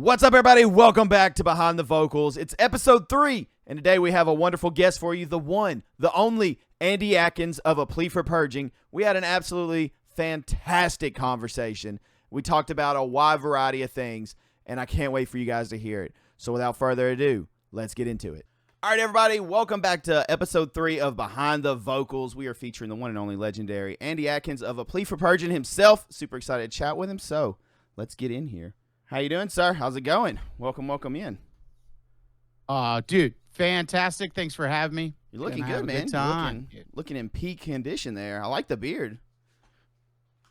What's up, everybody? Welcome back to Behind the Vocals. It's episode 3, and today we have a wonderful guest for you, the one, the only, Andy Atkins of A Plea for Purging. We had an absolutely fantastic conversation. We talked about a wide variety of things, and I can't wait for you guys to hear it. So without further ado, let's get into it. All right, everybody, welcome back to episode 3 of Behind the Vocals. We are featuring the one and only legendary Andy Atkins of A Plea for Purging himself. Super excited to chat with him, so let's get in here. How you doing, sir? How's it going? Welcome in. Dude, fantastic. Thanks for having me. You're looking good, man. Looking in peak condition there. I like the beard.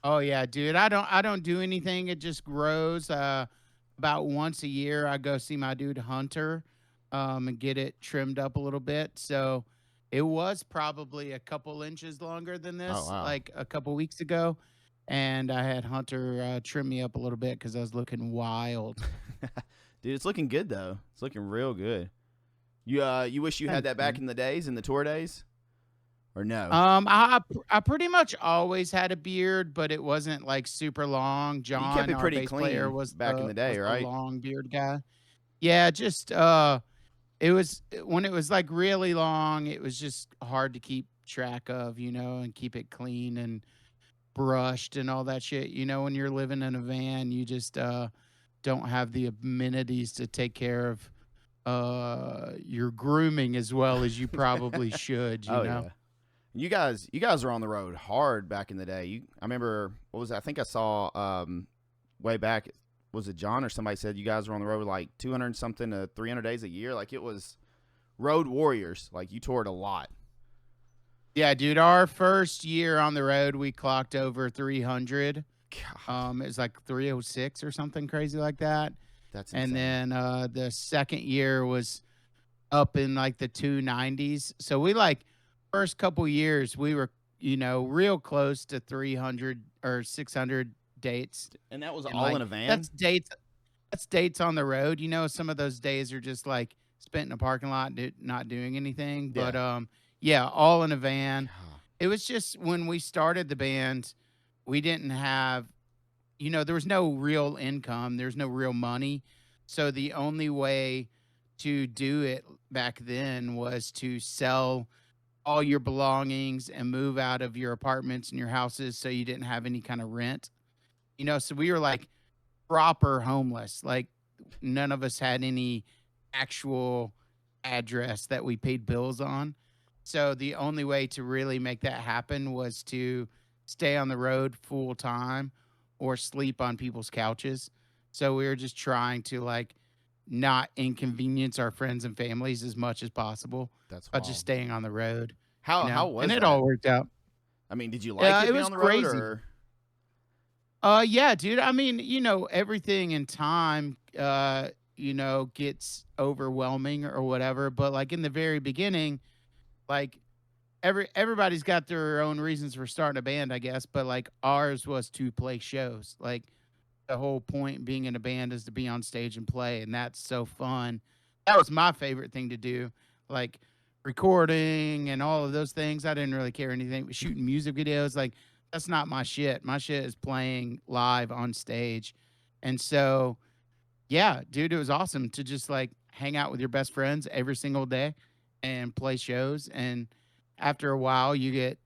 Oh yeah, dude. I don't do anything. It just grows. About once a year, I go see my dude Hunter, and get it trimmed up a little bit. So it was probably a couple inches longer than this, like a couple weeks ago. And I had Hunter trim me up a little bit because I was looking wild. Dude, it's looking good, though. It's looking real good. You wish you had that back in the days, in the tour days? Or no? I pretty much always had a beard, but it wasn't like super long. John, you kept it pretty our bass clean player, was back in the day, right? The long beard guy. Yeah, just it was when it was like really long. It was just hard to keep track of, and keep it clean and brushed and all that shit. When you're living in a van, you just don't have the amenities to take care of your grooming as well as you probably should. You know. Yeah. You guys were on the road hard back in the day. I remember, what was it? I think I saw way back, was it John or somebody said you guys were on the road like 200 something to 300 days a year? Like, it was road warriors. Like, you toured a lot. Yeah, dude, our first year on the road, we clocked over 300. It was like 306 or something crazy like that. That's insane. And then the second year was up in like the 290s. So we first couple years, we were, real close to 300 or 600 dates. And that was all in a van? That's dates on the road. Some of those days are just like spent in a parking lot, not doing anything. Yeah. But yeah, all in a van. It was just when we started the band, we didn't have, there was no real income. There's no real money. So the only way to do it back then was to sell all your belongings and move out of your apartments and your houses so you didn't have any kind of rent. So we were like proper homeless. Like, none of us had any actual address that we paid bills on. So the only way to really make that happen was to stay on the road full time or sleep on people's couches. So we were just trying to not inconvenience our friends and families as much as possible. That's by just staying on the road. How was and that? it all worked out. I mean, did you like it being was on the crazy. road? Or? Yeah, dude. I mean, everything in time, gets overwhelming or whatever. But in the very beginning, everybody's got their own reasons for starting a band, I guess. But ours was to play shows. The whole point being in a band is to be on stage and play, and that's so fun. That was my favorite thing to do, recording and all of those things. I didn't really care anything. Shooting music videos, that's not my shit. My shit is playing live on stage. And so, yeah, dude, it was awesome to just hang out with your best friends every single day and play shows. And after a while, you get,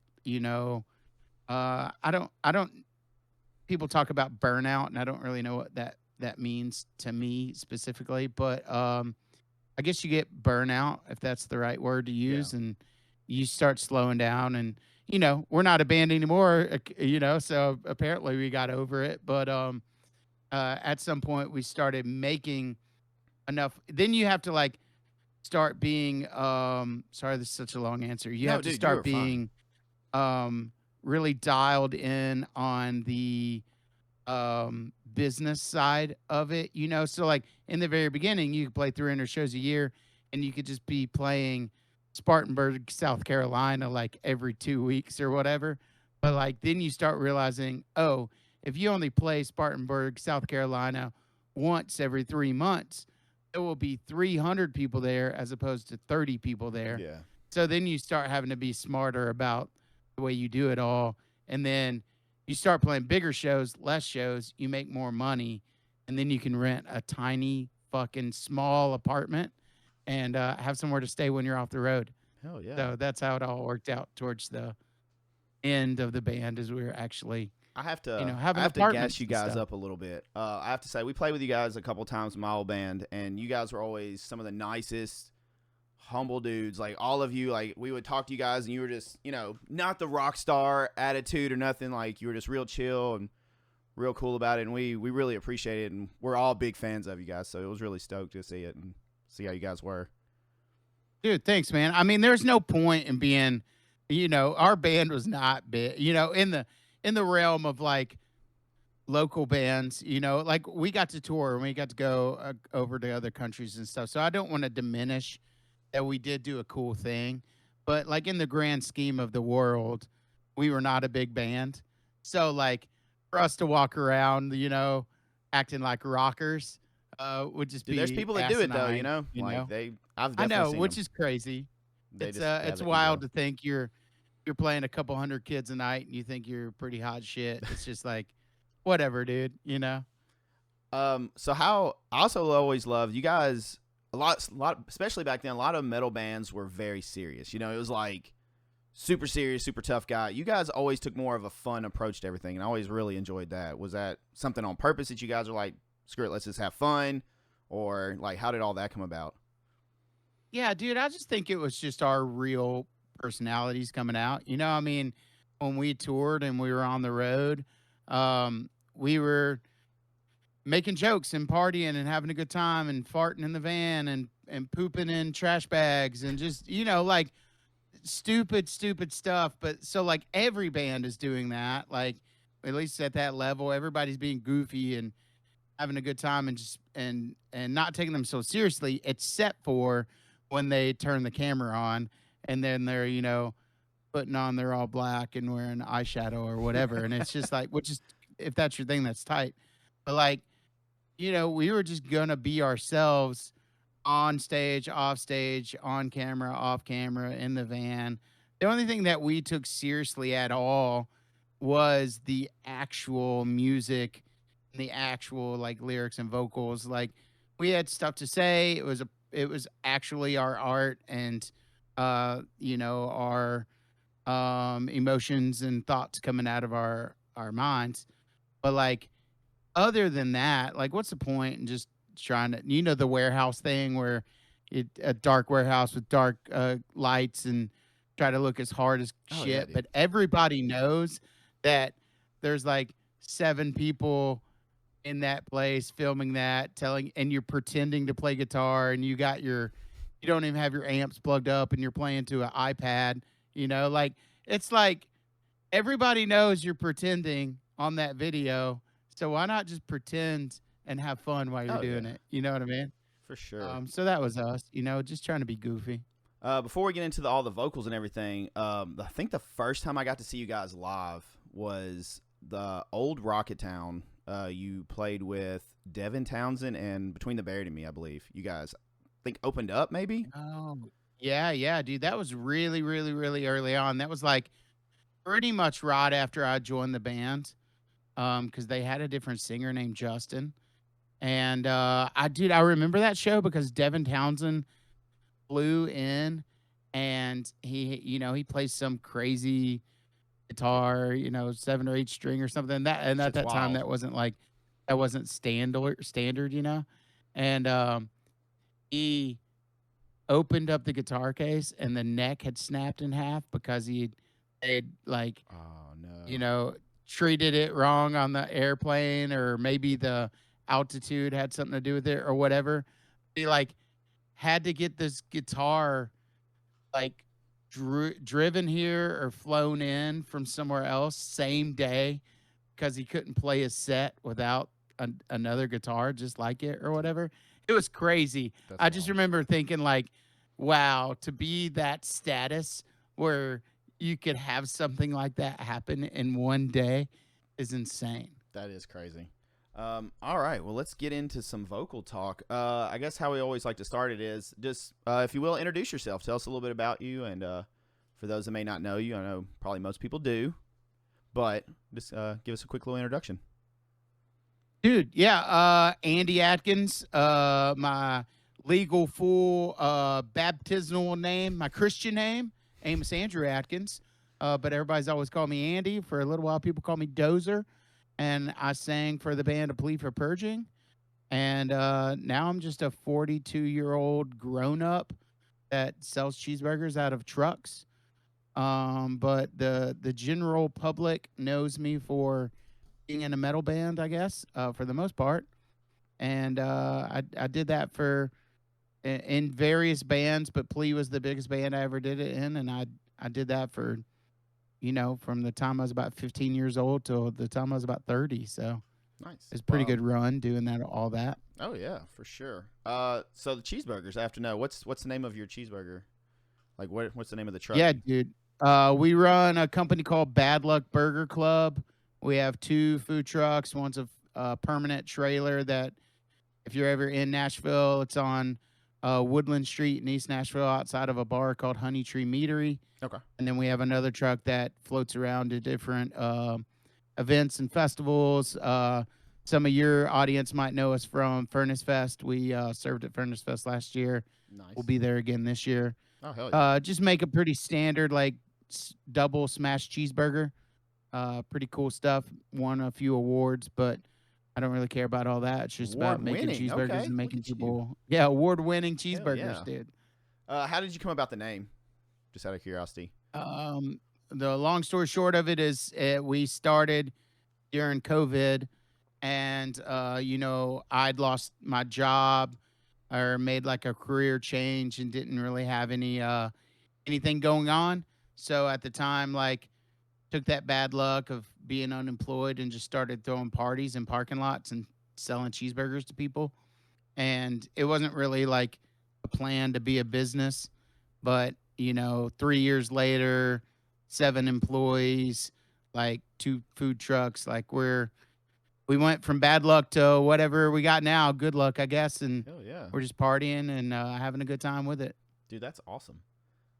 people talk about burnout, and I don't really know what that means to me specifically, but I guess you get burnout, if that's the right word to use, and you start slowing down. And we're not a band anymore, so apparently we got over it. But at some point we started making enough. Then you have to start being sorry, this is such a long answer. You have to start being really dialed in on the business side of it, so in the very beginning, you could play 300 shows a year and you could just be playing Spartanburg, South Carolina, every 2 weeks or whatever. But then you start realizing, oh, if you only play Spartanburg, South Carolina once every 3 months, there will be 300 people there as opposed to 30 people there. Yeah. So then you start having to be smarter about the way you do it all. And then you start playing bigger shows, less shows, you make more money. and then you can rent a tiny fucking small apartment and have somewhere to stay when you're off the road. Hell yeah. So that's how it all worked out towards the end of the band, as we were actually, I have having to gas apartments you and guys stuff. up a little bit. I have to say we played with you guys a couple times in my old band, and you guys were always some of the nicest, humble dudes. Like all of you, like we would talk to you guys, and you were just, not the rock star attitude or nothing. Like you were just real chill and real cool about it, and we really appreciate it, and we're all big fans of you guys. So it was really stoked to see it and see how you guys were. Dude, thanks, man. I mean, there's no point in being, our band was not big, in the realm of like local bands, like we got to tour and we got to go over to other countries and stuff. So I don't want to diminish that we did do a cool thing, but like in the grand scheme of the world, we were not a big band. So like for us to walk around, acting like rockers, would just Dude, be there's people that do it though, asinine, I've I definitely know, seen which them. is crazy. They just It's have an wild ego. to think you're playing a couple hundred kids a night and you think you're pretty hot shit. It's just like, whatever, dude. So how I also always loved you guys a lot, especially back then. A lot of metal bands were very serious. It was like super serious, super tough guy. You guys always took more of a fun approach to everything, and I always really enjoyed that. Was that something on purpose that you guys were like, screw it, let's just have fun, or like how did all that come about? Yeah, dude, I just think it was just our real personalities coming out. I mean, when we toured and we were on the road, we were making jokes and partying and having a good time and farting in the van and pooping in trash bags and just, like stupid stuff. But so like every band is doing that, like at least at that level, everybody's being goofy and having a good time and just and not taking them so seriously, except for when they turn the camera on and then they're, putting on their all black and wearing eyeshadow or whatever. And it's just like, which is, if that's your thing, that's tight. But like, we were just gonna be ourselves on stage, off stage, on camera, off camera, in the van. The only thing that we took seriously at all was the actual music, the actual like lyrics and vocals. Like we had stuff to say. It was actually our art and our emotions and thoughts coming out of our minds. But like other than that, like what's the point in just trying to, the warehouse thing where a dark warehouse with dark lights and try to look as hard as Oh yeah, shit, dude. but everybody knows that there's like 7 people in that place filming that, telling, and you're pretending to play guitar and you don't even have your amps plugged up and you're playing to an iPad, like it's like everybody knows you're pretending on that video. So why not just pretend and have fun while you're Oh doing yeah, it? You know what I mean? for sure. So that was us, just trying to be goofy. Before we get into all the vocals and everything, I think the first time I got to see you guys live was the old Rocket Town. You played with Devin Townsend and Between the Buried and Me, I believe. You guys, I think, opened up maybe. Oh, yeah, dude. That was really, really, really early on. That was like pretty much right after I joined the band. Because they had a different singer named Justin. And I remember that show because Devin Townsend flew in and he plays some crazy guitar, 7 or 8 string or something. And at Shit's that time wild. that wasn't standard. And he opened up the guitar case and the neck had snapped in half because they'd like, Oh no. treated it wrong on the airplane, or maybe the altitude had something to do with it or whatever. He like had to get this guitar like driven here or flown in from somewhere else same day because he couldn't play his set without another guitar just like it or whatever. It was crazy. That's I just wild. remember thinking like, wow, to be that status where you could have something like that happen in one day is insane. That is crazy. All right, well, let's get into some vocal talk. I guess how we always like to start it is just, if you will, introduce yourself. Tell us a little bit about you, and for those that may not know you, I know probably most people do, but just give us a quick little introduction. Dude, yeah, Andy Atkins, my legal full baptismal name, my Christian name, Amos Andrew Atkins. But everybody's always called me Andy. For a little while, people call me Dozer. And I sang for the band A Plea for Purging. And now I'm just a 42-year-old grown up that sells cheeseburgers out of trucks. But the general public knows me for being in a metal band, I guess, for the most part. And I did that for in various bands, but Plea was the biggest band I ever did it in, and I did that for from the time I was about 15 years old till the time I was about 30. So Nice. it's a pretty good run doing that, all that. Oh yeah, for sure. So the cheeseburgers. I have to know what's the name of your cheeseburger? Like what's the name of the truck? Yeah, dude. We run a company called Bad Luck Burger Club. We have 2 food trucks. One's a permanent trailer that, if you're ever in Nashville, it's on Woodland Street in East Nashville outside of a bar called Honey Tree Meadery. Okay. And then we have another truck that floats around to different events and festivals. Some of your audience might know us from Furnace Fest. We served at Furnace Fest last year. Nice. We'll be there again this year. Oh hell yeah. Just make a pretty standard double smash cheeseburger. Pretty cool stuff. Won a few awards, but I don't really care about all that. It's just about making cheeseburgers and making people award-winning cheeseburgers, dude. How did you come about the name? Just out of curiosity. The long story short of it is we started during COVID, and I'd lost my job or made like a career change and didn't really have anything going on. So at the time, took that bad luck of being unemployed and just started throwing parties in parking lots and selling cheeseburgers to people. And it wasn't really like a plan to be a business, but 3 years later, 7 employees, 2 food trucks, we went from bad luck to whatever we got now, good luck, I guess. And hell yeah. We're just partying and having a good time with it. Dude, that's awesome.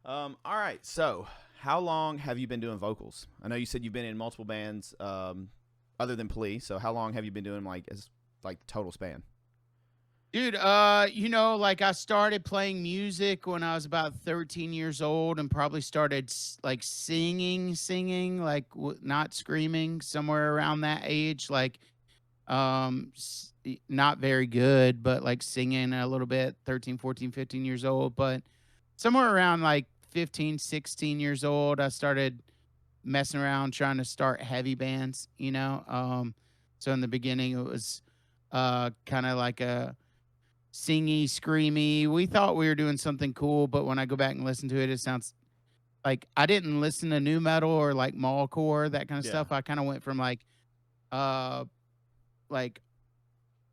All right. So how long have you been doing vocals? I know you said you've been in multiple bands other than Plea. So how long have you been doing as total span? Dude, I started playing music when I was about 13 years old and probably started singing, not screaming, somewhere around that age. Not very good, but singing a little bit, 13, 14, 15 years old. But somewhere around 15, 16 years old, I started messing around trying to start heavy bands, So in the beginning, it was kind of like a singy, screamy. We thought we were doing something cool, but when I go back and listen to it, it sounds like I didn't listen to new metal or mallcore, that kind of stuff. I kind of went from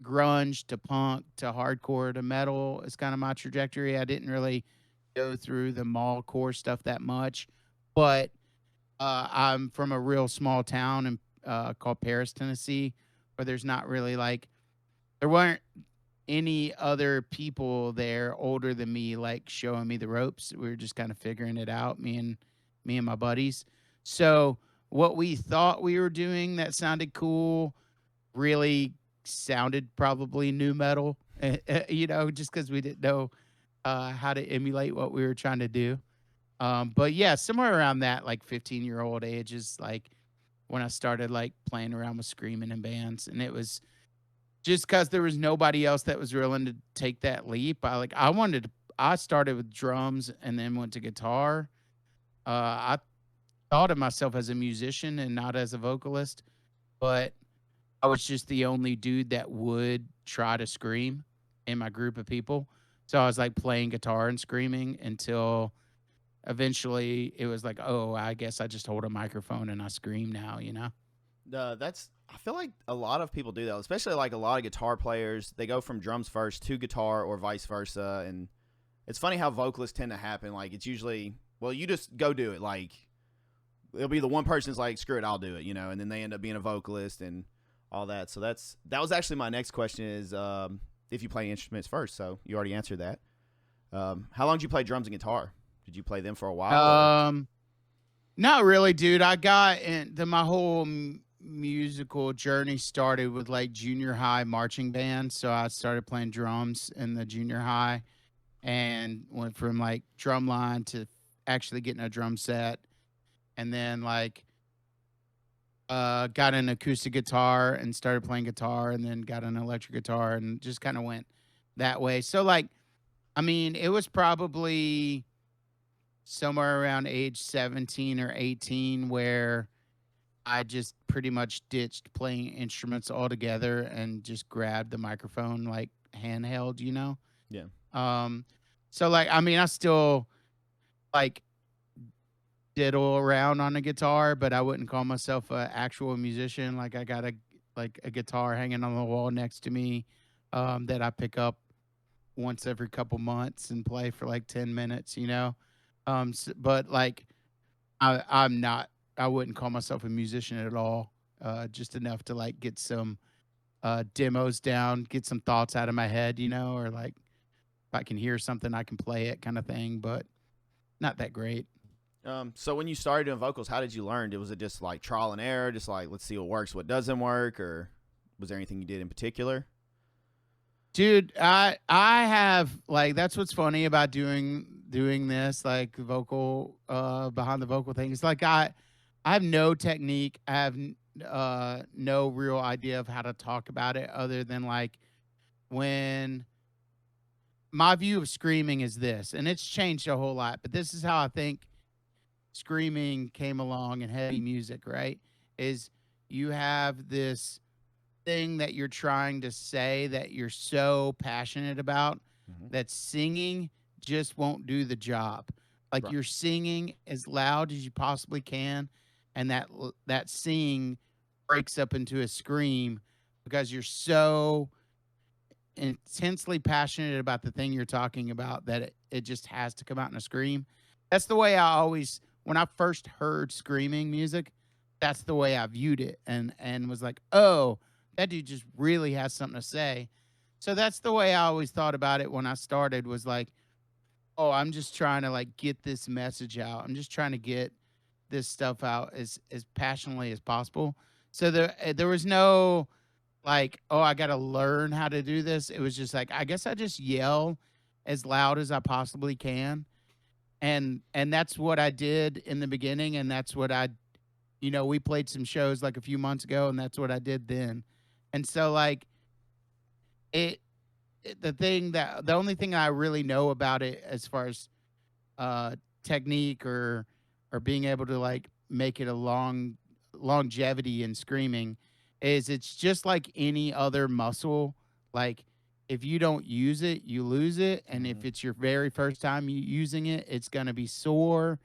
grunge to punk to hardcore to metal. It's kind of my trajectory. I didn't really go through the mallcore stuff that much, but I'm from a real small town called Paris, Tennessee, where there's not really there weren't any other people there older than me showing me the ropes. We were just kind of figuring it out, me and my buddies. So what we thought we were doing that sounded cool really sounded probably new metal, just because we didn't know how to emulate what we were trying to do. But yeah, somewhere around that 15-year-old age is when I started playing around with screaming in bands, and it was just because there was nobody else that was willing to take that leap. I started with drums and then went to guitar. I thought of myself as a musician and not as a vocalist, but I was just the only dude that would try to scream in my group of people. So I was playing guitar and screaming until eventually it was oh, I guess I just hold a microphone and I scream now, I feel like a lot of people do that, especially a lot of guitar players. They go from drums first to guitar or vice versa. And it's funny how vocalists tend to happen. It's usually, well, you just go do it. It'll be the one person's screw it, I'll do it, and then they end up being a vocalist and all that. So that was actually my next question is if you play instruments first. So you already answered that. How long did you play drums and guitar? Did you play them for a while? Not really, dude. I got my whole musical journey started with like junior high marching band. So I started playing drums in the junior high and went from like drum line to actually getting a drum set. And then like got an acoustic guitar and started playing guitar, and then got an electric guitar and just kind of went that way. So like, I mean, it was probably somewhere around age 17 or 18 where I just pretty much ditched playing instruments altogether and just grabbed the microphone like handheld, you know? Yeah. Um, so like, I mean, I still like diddle around on a guitar, but I wouldn't call myself an actual musician. Like I got a guitar hanging on the wall next to me that I pick up once every couple months and play for like 10 minutes, you know? But like I'm not, I wouldn't call myself a musician at all. Just enough to like get some demos down, get some thoughts out of my head, you know, or like if I can hear something, I can play it kind of thing, but not that great. So when you started doing vocals, how did you learn? Was it just like trial and error, just like let's see what works, what doesn't work, or was there anything you did in particular? Dude, I have like that's what's funny about doing this like vocal behind the vocal thing. It's like I have no technique. I have no real idea of how to talk about it other than like when my view of screaming is this, and it's changed a whole lot, but this is how I think screaming came along in heavy music, right? Is you have this thing that you're trying to say that you're so passionate about that singing just won't do the job. Like Right. you're singing as loud as you possibly can, and that singing breaks up into a scream because you're so intensely passionate about the thing you're talking about that it just has to come out in a scream. That's the way I always, when I first heard screaming music, that's the way I viewed it and was like, oh, that dude just really has something to say. So that's the way I always thought about it when I started was like, oh, I'm just trying to like get this message out. I'm just trying to get this stuff out as passionately as possible. So there was no like, oh, I got to learn how to do this. It was just like, I guess I just yell as loud as I possibly can. And that's what I did in the beginning, and that's what I, you know, we played some shows like a few months ago, and that's what I did then. And so like it, the only thing I really know about it as far as uh technique or being able to like make it a longevity in screaming is it's just like any other muscle. Like if you don't use it, you lose it. And if it's your very first time you using it, it's gonna be sore.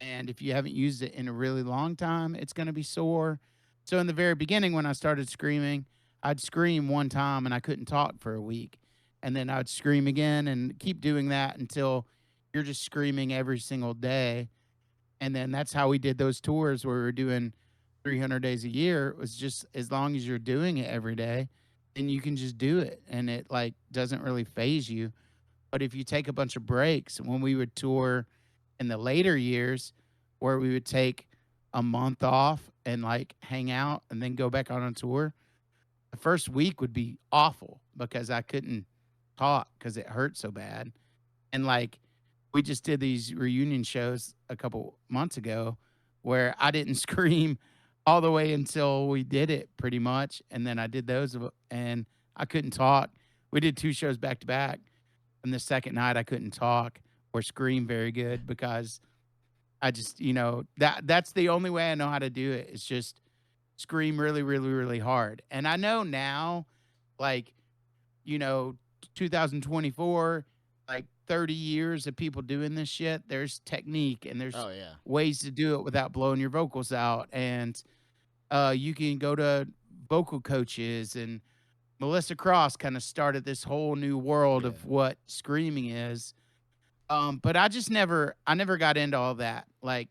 And if you haven't used it in a really long time, it's gonna be sore. So in the very beginning when I started screaming, I'd scream one time and I couldn't talk for a week. And then I'd scream again and keep doing that until you're just screaming every single day. And then that's how we did those tours where we were doing 300 days a year. It was just as long as you're doing it every day, then you can just do it. And it like doesn't really phase you. But if you take a bunch of breaks, when we would tour in the later years, where we would take a month off and like hang out and then go back on a tour, the first week would be awful because I couldn't talk because it hurt so bad. And like we just did these reunion shows a couple months ago where I didn't scream all the way until we did it pretty much. And then I did those and I couldn't talk. We did two shows back to back. And the second night I couldn't talk or scream very good because I just, you know, that's the only way I know how to do it. It's just scream really, really, really hard. And I know now, like, you know, 2024, like 30 years of people doing this shit, there's technique and there's Oh yeah. ways to do it without blowing your vocals out. And you can go to vocal coaches, and Melissa Cross kind of started this whole new world Yeah. of what screaming is. But I never got into all that. Like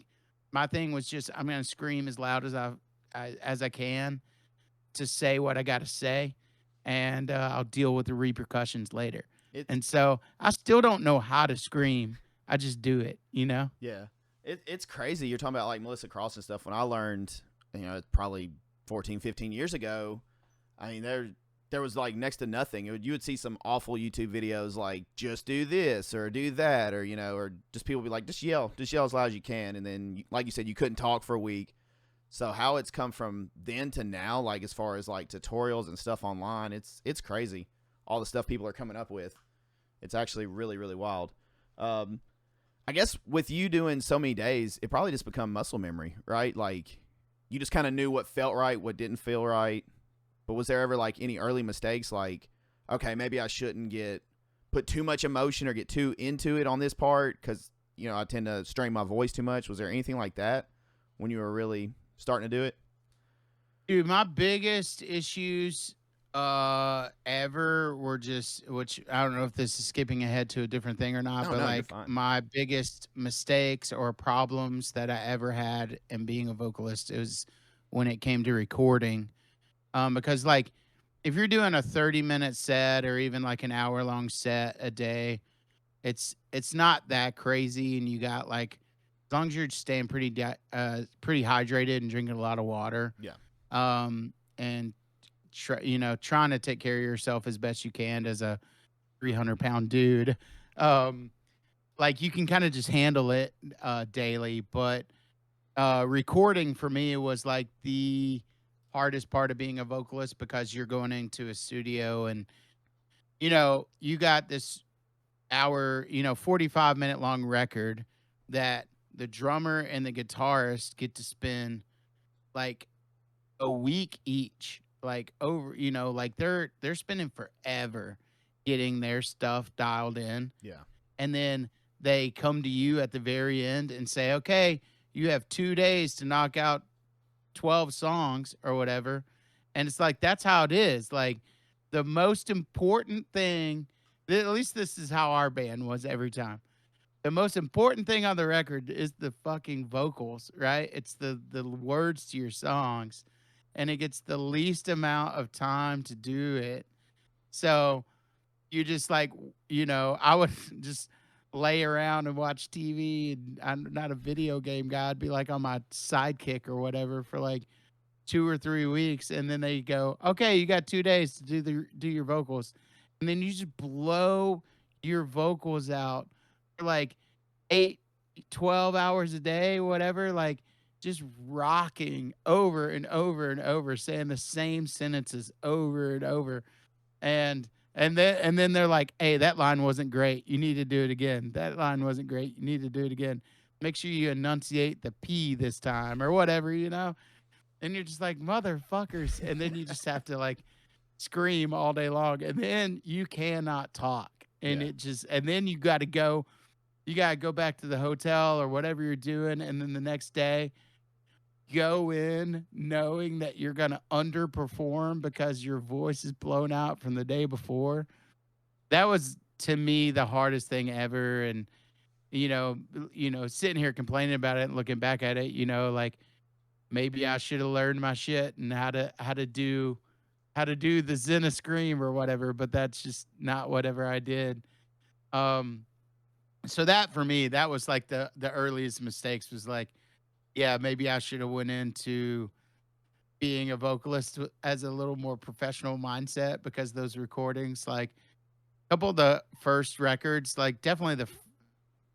my thing was just, I'm going to scream as loud as as I can to say what I got to say, and I'll deal with the repercussions later. It And so I still don't know how to scream. I just do it, you know? Yeah. It's crazy. You're talking about like Melissa Cross and stuff. When I learned, it's probably 14, 15 years ago, I mean, there was like next to nothing. You would see some awful YouTube videos like just do this or do that, or or just people be like just yell as loud as you can, and then like you said, you couldn't talk for a week. So how it's come from then to now, like as far as like tutorials and stuff online, it's crazy. All the stuff people are coming up with, it's actually really really wild. I guess with you doing so many days, it probably just become muscle memory, right? Like you just kind of knew what felt right, what didn't feel right. But was there ever like any early mistakes like, okay, maybe I shouldn't put too much emotion or get too into it on this part because, I tend to strain my voice too much. Was there anything like that when you were really starting to do it? Dude, my biggest issues ever were just, which I don't know if this is skipping ahead to a different thing or not, No, but no, you're like fine. my biggest mistakes or problems that I ever had in being a vocalist is when it came to recording. Because like if you're doing a 30-minute set or even like an hour-long set a day, it's not that crazy, and you got like as long as you're staying pretty hydrated and drinking a lot of water, Yeah. and trying to take care of yourself as best you can as a 300-pound dude, um, like you can kind of just handle it daily. But recording for me was like the hardest part of being a vocalist because you're going into a studio and you got this hour, 45-minute long record that the drummer and the guitarist get to spend like a week each, like over, like they're spending forever getting their stuff dialed in. Yeah. And then they come to you at the very end and say, okay, you have 2 days to knock out 12 songs or whatever. And it's like, that's how it is. Like, the most important thing, at least this is how our band was every time. The most important thing on the record is the fucking vocals, right? It's the words to your songs, and it gets the least amount of time to do it. So you just like, I would just lay around and watch TV, and I'm not a video game guy. I'd be like on my sidekick or whatever for like 2 or 3 weeks, and then they go, okay, you got 2 days to do your vocals, and then you just blow your vocals out for like 8, 12 hours a day, whatever, like just rocking over and over and over, saying the same sentences over and over, and then they're like, hey, that line wasn't great, you need to do it again. That line wasn't great, you need to do it again. Make sure you enunciate the P this time or whatever. And you're just like, motherfuckers. And then you just have to like scream all day long. And then you cannot talk. And Yeah. and then you got to go back to the hotel or whatever you're doing. And then the next day, go in knowing that you're going to underperform because your voice is blown out from the day before. That was, to me, the hardest thing ever. And, sitting here complaining about it and looking back at it, like, maybe I should have learned my shit and how to do the Zenna scream or whatever, but that's just not whatever I did. Um, so that for me, that was like the earliest mistakes was like, yeah, maybe I should have went into being a vocalist as a little more professional mindset, because those recordings, like a couple of the first records, like definitely the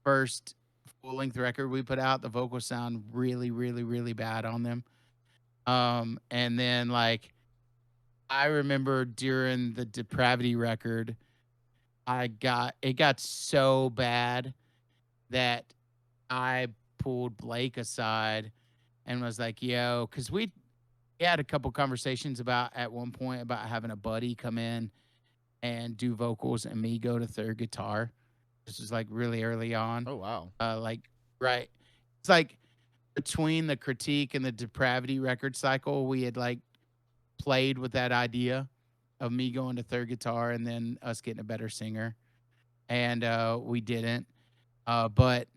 first full length record we put out, the vocals sound really, really, really bad on them. And then like I remember during the Depravity record, it got so bad that I pulled Blake aside and was like, yo, because we had a couple conversations about at one point about having a buddy come in and do vocals and me go to third guitar. This was like really early on. Oh wow. Like, right. It's like between the Critique and the Depravity record cycle, we had like played with that idea of me going to third guitar and then us getting a better singer. And we didn't. But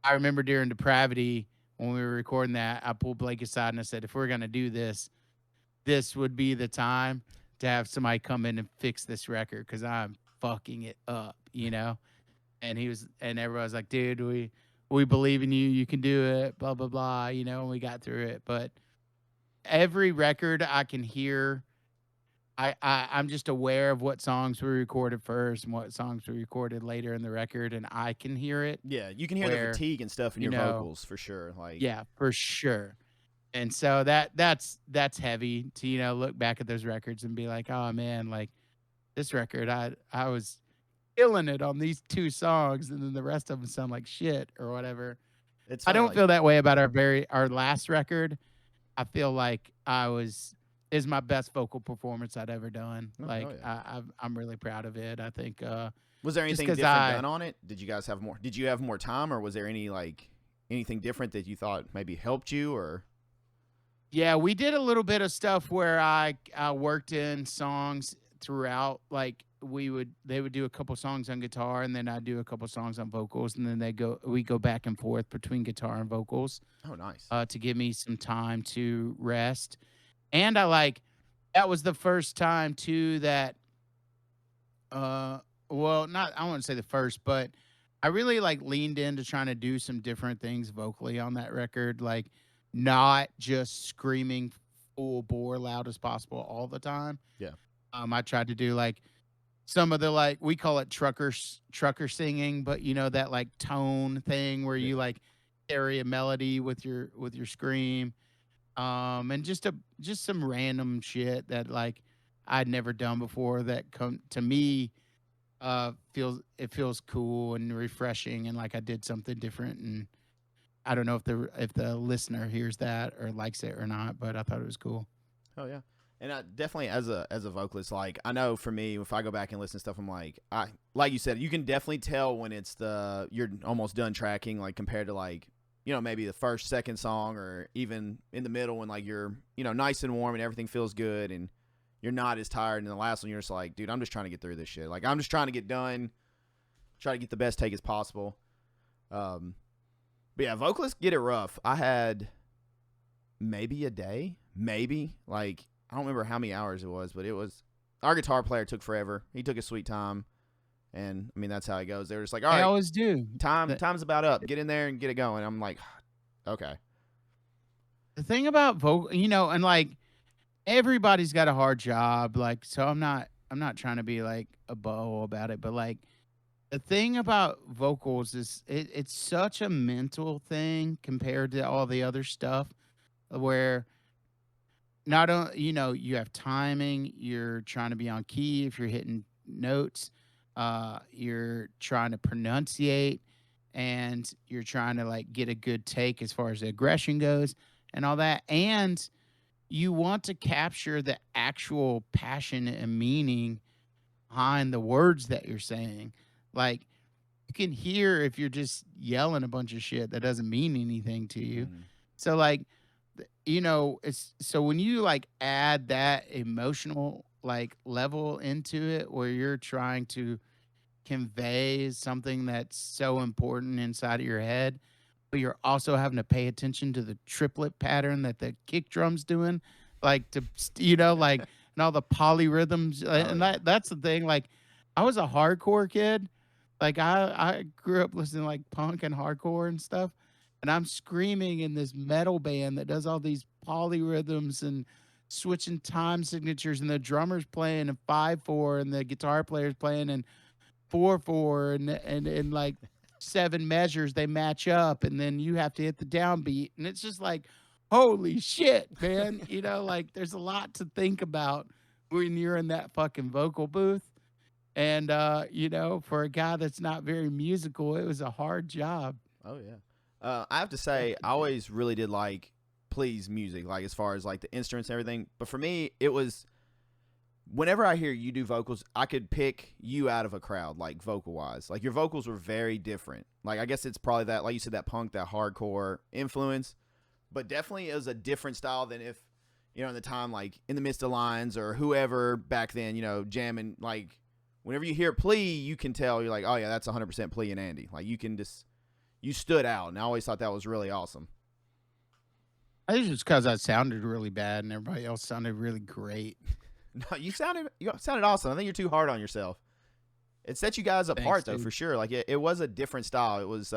I remember during Depravity, when we were recording that, I pulled Blake aside and I said, if we're going to do this, this would be the time to have somebody come in and fix this record because I'm fucking it up. And everybody was like, dude, we believe in you. You can do it, blah, blah, blah, and we got through it. But every record I can hear. I'm just aware of what songs were recorded first and what songs were recorded later in the record, and I can hear it. Yeah, you can hear the Where, fatigue and stuff in you your know, vocals for sure. Like, yeah, for sure. And so that's heavy to, look back at those records and be like, oh man, like this record, I was killing it on these two songs, and then the rest of them sound like shit or whatever. it's I funny. don't Like, feel that way about our last record. I feel like is my best vocal performance I'd ever done. oh, Like hell yeah. I'm really proud of it. I think Was there just anything because different done on it? Did you guys have more? Did you have more time, or was there any like anything different that you thought maybe helped you? Or yeah, we did a little bit of stuff where I worked in songs throughout. Like they would do a couple songs on guitar, and then I'd do a couple songs on vocals, and then we go back and forth between guitar and vocals oh, nice. to give me some time to rest. And that was the first time too that well, not I wouldn't say the first, but I really like leaned into trying to do some different things vocally on that record, like not just screaming full bore loud as possible all the time. Yeah. I tried to do like some of the, like, we call it trucker singing, but that like tone thing where Yeah. you like carry a melody with your scream. And just some random shit that like I'd never done before that come to me feels cool and refreshing, and like I did something different. And I don't know if the listener hears that or likes it or not, but I thought it was cool. Oh yeah. And I definitely, as a vocalist, like I know for me, if I go back and listen to stuff, I'm like you said, you can definitely tell when you're almost done tracking, like compared to like, maybe the first, second song, or even in the middle when like you're, nice and warm and everything feels good and you're not as tired. And the last one, you're just like, dude, I'm just trying to get through this shit. Like I'm just trying to get done, try to get the best take as possible. But yeah, vocalists get it rough. I had maybe a day, like I don't remember how many hours it was, but our guitar player took forever. He took his sweet time. And I mean, that's how it goes. They were just like, all right, I always do. time's about up. Get in there and get it going. I'm like, okay. The thing about vocal, and like everybody's got a hard job, like, so I'm not trying to be like a bow about it, but like the thing about vocals is it's such a mental thing compared to all the other stuff, where not only, you have timing, you're trying to be on key if you're hitting notes, you're trying to pronunciate, and you're trying to like get a good take as far as the aggression goes and all that. And you want to capture the actual passion and meaning behind the words that you're saying. Like you can hear if you're just yelling a bunch of shit that doesn't mean anything to you. Mm-hmm. So like, it's so when you like add that emotional like level into it, where you're trying to convey something that's so important inside of your head, but you're also having to pay attention to the triplet pattern that the kick drum's doing, like like, and all the polyrhythms. And that's the thing. Like, I was a hardcore kid. Like, I grew up listening to like punk and hardcore and stuff, and I'm screaming in this metal band that does all these polyrhythms and switching time signatures, and the drummer's playing in 5/4, and the guitar player's playing in 4/4, and like 7 measures they match up, and then you have to hit the downbeat, and it's just like, holy shit, man. Like there's a lot to think about when you're in that fucking vocal booth. And for a guy that's not very musical, it was a hard job. Oh yeah. I have to say, I always really did like Plea's music, like as far as like the instruments and everything. But for me, it was whenever I hear you do vocals, I could pick you out of a crowd, like vocal wise. Like your vocals were very different. Like I guess it's probably that, like you said, that punk, that hardcore influence. But definitely it was a different style than if, in the time, like in the midst of lines or whoever back then, jamming. Like whenever you hear Plea, you can tell, you're like, oh yeah, that's 100% Plea and Andy. Like you stood out, and I always thought that was really awesome. I think it's just because I sounded really bad and everybody else sounded really great. No, you sounded awesome. I think you're too hard on yourself. It set you guys apart, though, dude. for sure. Like it was a different style. It was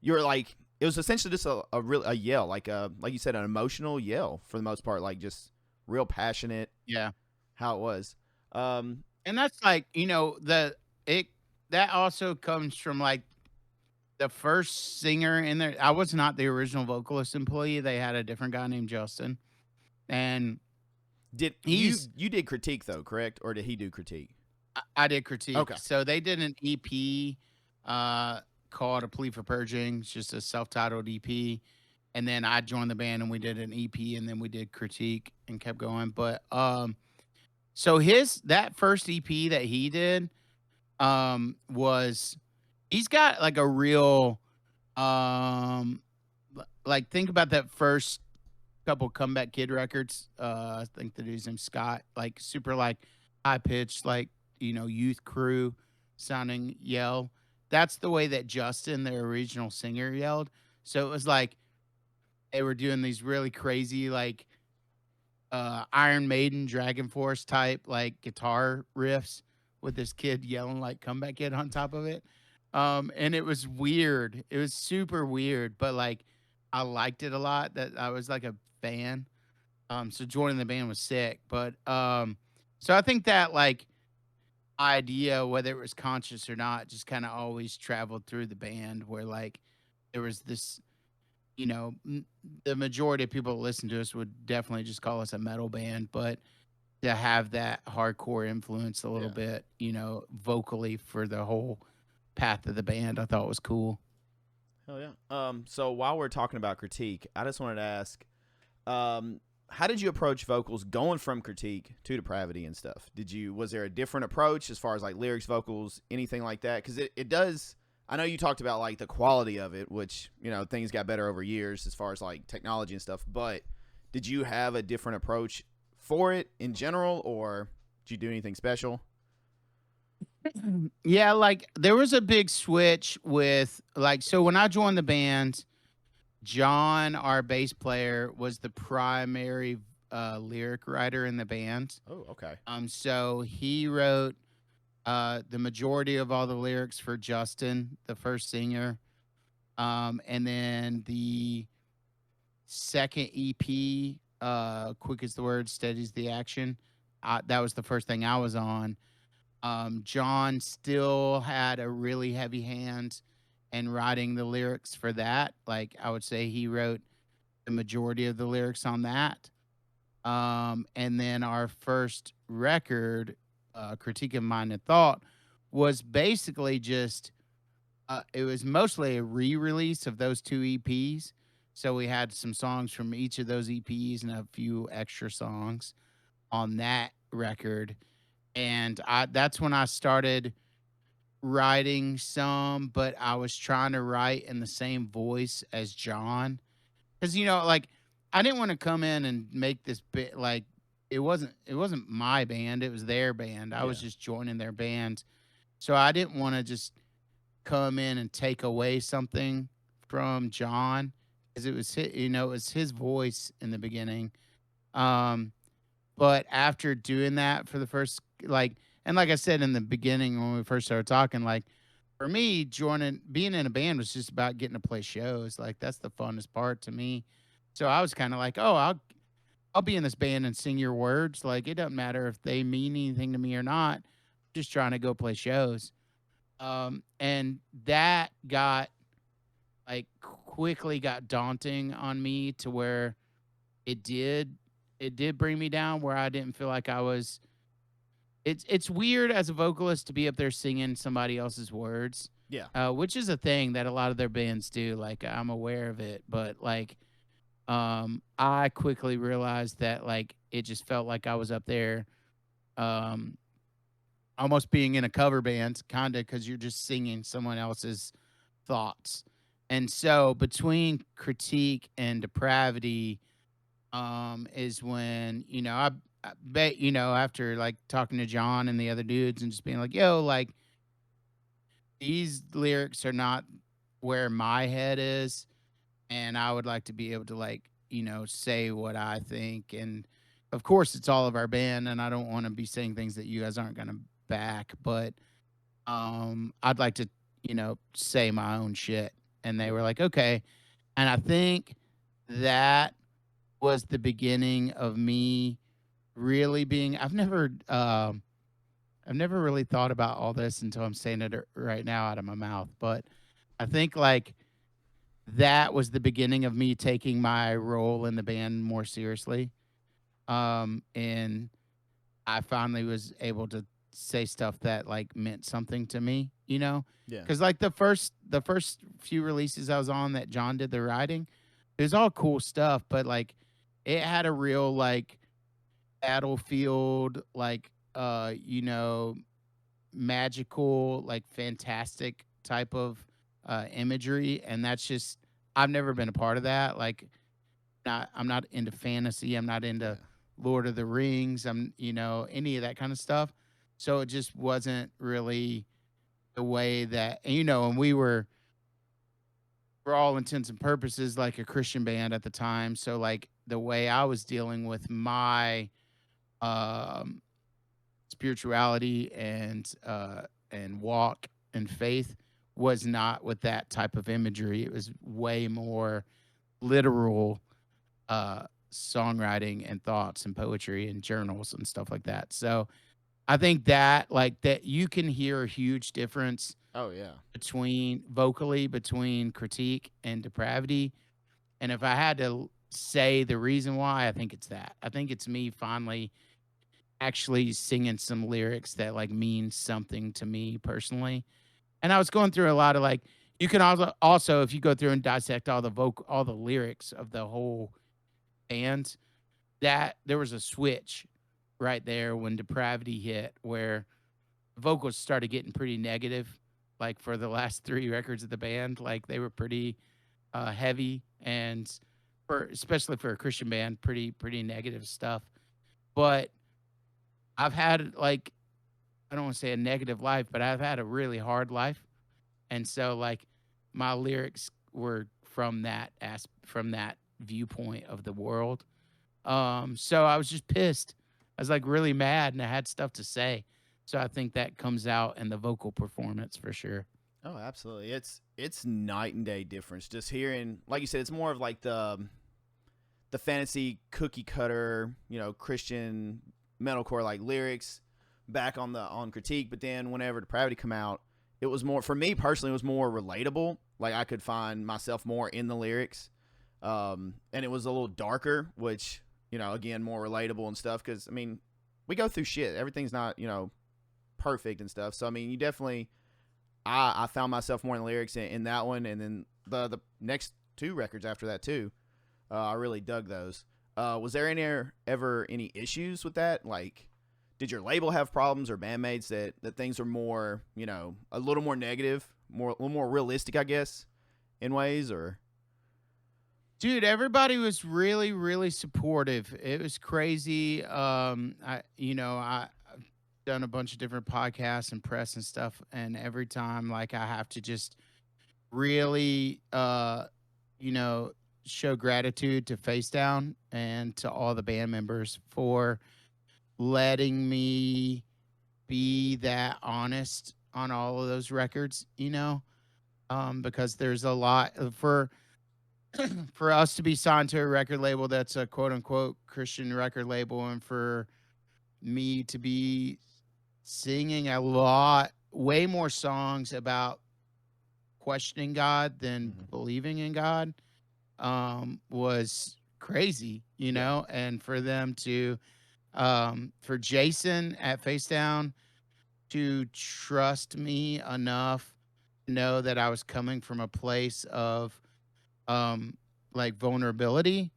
you were like, it was essentially just a yell, like you said, an emotional yell for the most part, like just real passionate. Yeah. How it was. Um, And that's like, it that also comes from like the first singer in there. I was not the original vocalist in Plea. They had a different guy named Justin. And did he's you did critique though, correct? Or did he do critique? I did critique. Okay. So they did an EP called A Plea for Purging. It's just a self-titled EP. And then I joined the band and we did an EP and then we did critique and kept going. But so that first EP that he did was he's got like a real like think about that first couple Comeback Kid records. I think the dude's named Scott, like super like high pitched, like youth crew sounding yell. That's the way that Justin, their original singer, yelled. So it was like they were doing these really crazy like Iron Maiden, Dragon Force type like guitar riffs with this kid yelling like Comeback Kid on top of it. And it was weird. It was super weird, but like I liked it a lot. That I was like a fan. So joining the band was sick. But so I think that like idea, whether it was conscious or not, just kind of always traveled through the band where like there was this, the majority of people that listen to us would definitely just call us a metal band, but to have that hardcore influence a little bit, vocally for the whole path of the band, I thought was cool. Hell yeah. So while we're talking about critique, I just wanted to ask, how did you approach vocals going from critique to depravity and stuff? Was there a different approach as far as like lyrics, vocals, anything like that? Because it does. I know you talked about like the quality of it, which things got better over years as far as like technology and stuff. But did you have a different approach for it in general, or did you do anything special? Yeah, like there was a big switch with like so when I joined the band, John, our bass player, was the primary lyric writer in the band. Oh, okay. So he wrote the majority of all the lyrics for Justin, the first singer. And then the second EP, Quick is the Word, Steady's the Action. That was the first thing I was on. John still had a really heavy hand in writing the lyrics for that. Like I would say he wrote the majority of the lyrics on that. And then our first record, Critique of Mind and Thought, was basically just it was mostly a re-release of those two EPs. So we had some songs from each of those EPs and a few extra songs on that record. And that's when I started writing some, but I was trying to write in the same voice as John. Because like I didn't want to come in and make this bit like it wasn't my band, it was their band. I was just joining their band. So I didn't want to just come in and take away something from John because it was it was his voice in the beginning. But after doing that for the first and like I said in the beginning when we first started talking, like for me, being in a band was just about getting to play shows. Like that's the funnest part to me. So I was kind of like, oh, I'll be in this band and sing your words. Like it doesn't matter if they mean anything to me or not. I'm just trying to go play shows. And that quickly got daunting on me to where it did bring me down where I didn't feel like I was. It's weird as a vocalist to be up there singing somebody else's words. Yeah. Which is a thing that a lot of their bands do. Like I'm aware of it, but like, I quickly realized that like it just felt like I was up there, almost being in a cover band, kind of because you're just singing someone else's thoughts. And so between critique and depravity, is when I bet after like talking to John and the other dudes and just being like, yo, like these lyrics are not where my head is, and I would like to be able to like say what I think. And of course, it's all of our band, and I don't want to be saying things that you guys aren't going to back, but I'd like to say my own shit. And they were like, okay. And I think that was the beginning of me really being I've never really thought about all this until I'm saying it right now out of my mouth, but I think like that was the beginning of me taking my role in the band more seriously. And I finally was able to say stuff that like meant something to me, you know? Yeah. Cuz like the first few releases I was on that John did the writing, it was all cool stuff, but like it had a real like battlefield like magical, like fantastic type of imagery, and that's just I've never been a part of that. Like, I'm not into fantasy. I'm not into Yeah. Lord of the Rings. I'm any of that kind of stuff. So it just wasn't really the way that and we were for all intents and purposes like a Christian band at the time. So like the way I was dealing with my um spirituality and walk and faith was not with that type of imagery. It was way more literal uh songwriting and thoughts and poetry and journals and stuff like that. So I think that like that you can hear a huge difference Oh yeah. between vocally between Critique and Depravity. And if I had to say the reason why, I think it's that. I think it's me finally actually singing some lyrics that like mean something to me personally. And I was going through a lot of like you can also if you go through and dissect all the lyrics of the whole band, that there was a switch right there when Depravity hit where vocals started getting pretty negative. Like for the last three records of the band, like they were pretty heavy and for especially for a Christian band, pretty negative stuff. But I've had like I don't want to say a negative life, but I've had a really hard life, and so like my lyrics were from that viewpoint of the world. So I was just pissed. I was like really mad, and I had stuff to say. So I think that comes out in the vocal performance for sure. Oh, absolutely. It's night and day difference. Just hearing, like you said, it's more of like the fantasy cookie cutter, Christian metalcore like lyrics back on Critique. But then whenever Depravity come out, it was more for me personally. It was more relatable. Like I could find myself more in the lyrics, and it was a little darker, which again more relatable and stuff. Because I mean, we go through shit. Everything's not perfect and stuff. So I mean, you definitely. I found myself more in the lyrics in that one, and then the next two records after that too. I really dug those. Was there ever any issues with that? Like, did your label have problems or bandmates that things were more, a little more negative, a little more realistic, I guess, in ways? Or Dude, everybody was really, really supportive. It was crazy. I've done a bunch of different podcasts and press and stuff, and every time, like, I have to just really, you know, show gratitude to Face Down and to all the band members for letting me be that honest on all of those records. Because there's a lot for us to be signed to a record label that's a quote unquote Christian record label, and for me to be singing way more songs about questioning God than mm-hmm. believing in God, was crazy, Yeah, and for them to, for Jason at Face Down to trust me enough to know that I was coming from a place of, um, like vulnerability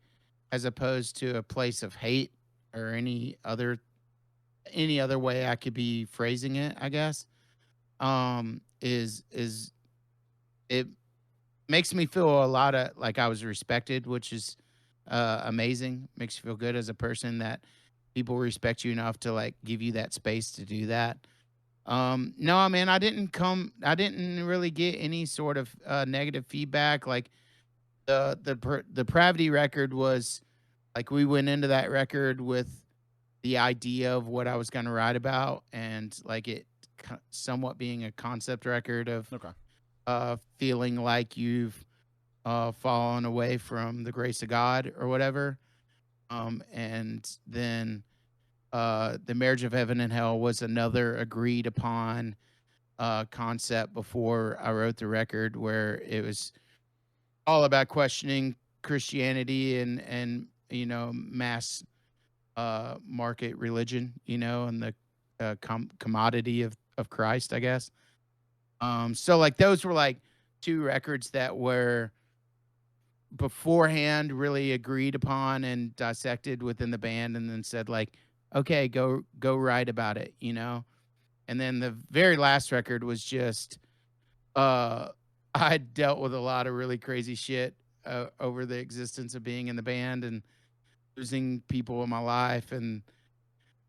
as opposed to a place of hate or any other way I could be phrasing it, I guess. Is it makes me feel a lot of like I was respected, which is amazing. Makes you feel good as a person that people respect you enough to like give you that space to do that. No, man, I didn't really get any sort of negative feedback. Like the Pravity record was like we went into that record with the idea of what I was going to write about, and like it somewhat being a concept record of okay, feeling like you've fallen away from the grace of God or whatever. And then the marriage of heaven and hell was another agreed upon concept before I wrote the record, where it was all about questioning Christianity and mass market religion, and the commodity of Christ, I guess. So like those were like two records that were beforehand really agreed upon and dissected within the band, and then said like, okay, go write about it, And then the very last record was just I dealt with a lot of really crazy shit over the existence of being in the band and losing people in my life, and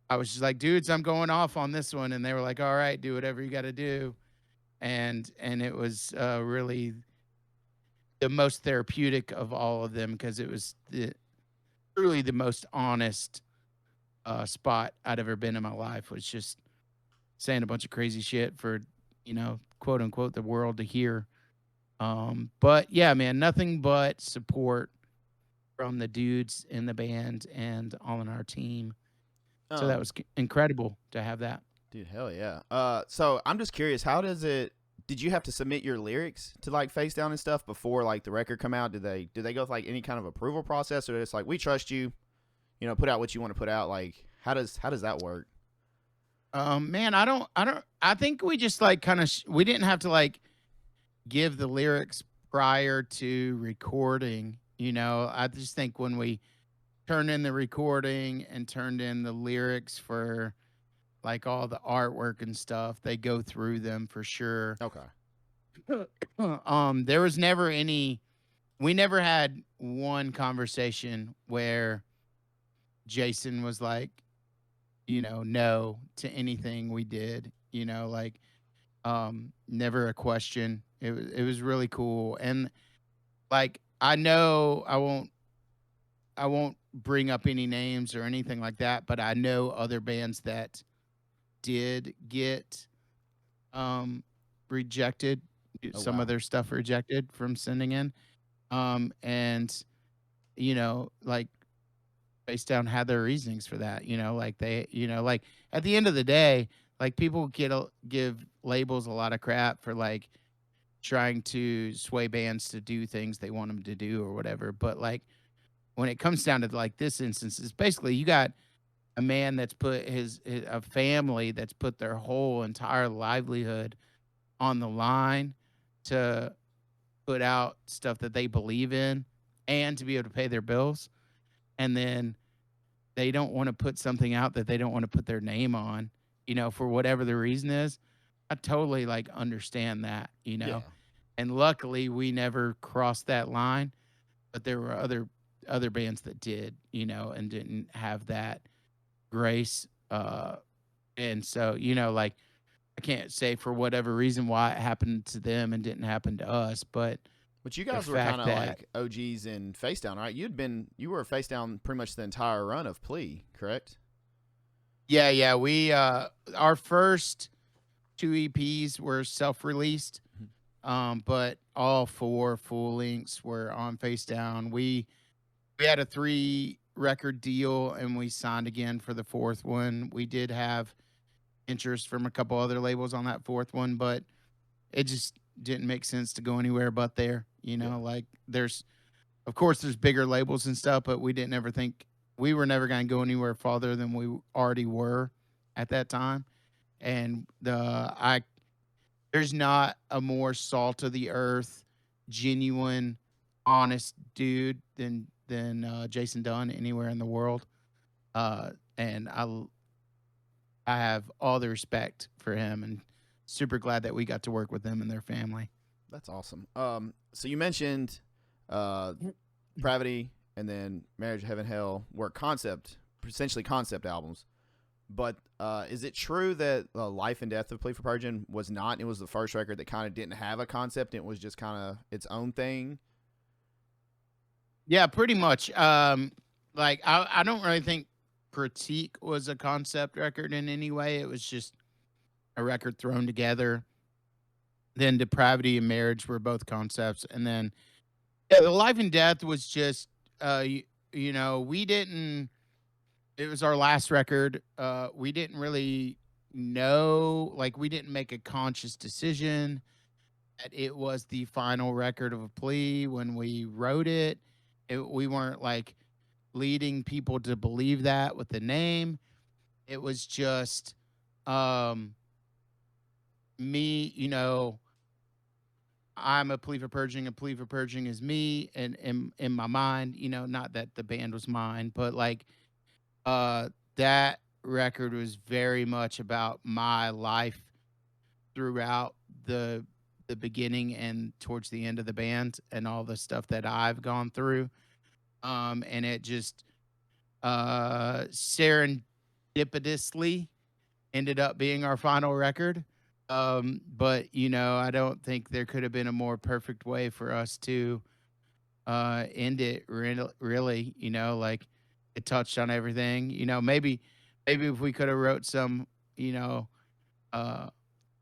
I was just like, dudes, I'm going off on this one, and they were like, all right, do whatever you got to do, and it was really the most therapeutic of all of them, because it was truly the most honest spot I'd ever been in my life, was just saying a bunch of crazy shit for, quote unquote, the world to hear. But yeah, man, nothing but support from the dudes in the band and all in our team. So that was incredible to have that. Dude, hell yeah. So I'm just curious, how does it? Did you have to submit your lyrics to like Face Down and stuff before like the record come out? Did they go with like any kind of approval process, or it's like, we trust you, put out what you want to put out? Like, how does that work? Man, I think we just like kind of we didn't have to like give the lyrics prior to recording. I just think when we turned in the recording and turned in the lyrics for like all the artwork and stuff, they go through them for sure. Okay. There was never we never had one conversation where Jason was like, no to anything we did, like, never a question. It was really cool. And like, I know I won't bring up any names or anything like that, but I know other bands that did get rejected, some of their stuff rejected from sending in. And like Face Down had their reasonings for that, like they, like at the end of the day, like people give labels a lot of crap for like trying to sway bands to do things they want them to do or whatever. But like when it comes down to like this instance, it's basically you got a man that's put a family that's put their whole entire livelihood on the line to put out stuff that they believe in and to be able to pay their bills. And then they don't want to put something out that they don't want to put their name on, for whatever the reason is. I totally like understand that, Yeah. And luckily we never crossed that line, but there were other bands that did, and didn't have that grace. And so, like I can't say for whatever reason why it happened to them and didn't happen to us, but you guys were kind of like OGs in Face Down, right? You were Face Down pretty much the entire run of Plea, correct? Yeah. We our first 2 EPs were self-released, but all 4 full lengths were on Face Down. We had a 3-record deal, and we signed again for the 4th one. We did have interest from a couple other labels on that 4th one, but it just didn't make sense to go anywhere but there. Like of course there's bigger labels and stuff, but we didn't ever think we were never going to go anywhere farther than we already were at that time. And there's not a more salt of the earth, genuine, honest dude than Jason Dunn anywhere in the world. And I have all the respect for him, and super glad that we got to work with them and their family. That's awesome. So you mentioned Pravity and then Marriage of Heaven Hell were essentially concept albums. But is it true that Life and Death of Plea for Purging was not? It was the first record that kind of didn't have a concept. It was just kind of its own thing. Yeah, pretty much. Like I don't really think Critique was a concept record in any way. It was just a record thrown together. Then Depravity and Marriage were both concepts, and then Yeah, the life and death was just, you know, we didn't. It was our last record. We didn't really know, like, we didn't make a conscious decision that it was the final record of a plea when we wrote it. We weren't like leading people to believe that with the name. It was just um, me, you know, I'm a plea for purging. A plea for purging is me, and in my mind, you know, not that the band was mine, but like that record was very much about my life throughout the beginning and towards the end of the band and all the stuff that I've gone through. And it just serendipitously ended up being our final record. But you know, I don't think there could have been a more perfect way for us to end it. Really, you know, like it touched on everything. You know, maybe if we could have wrote some, you know, uh,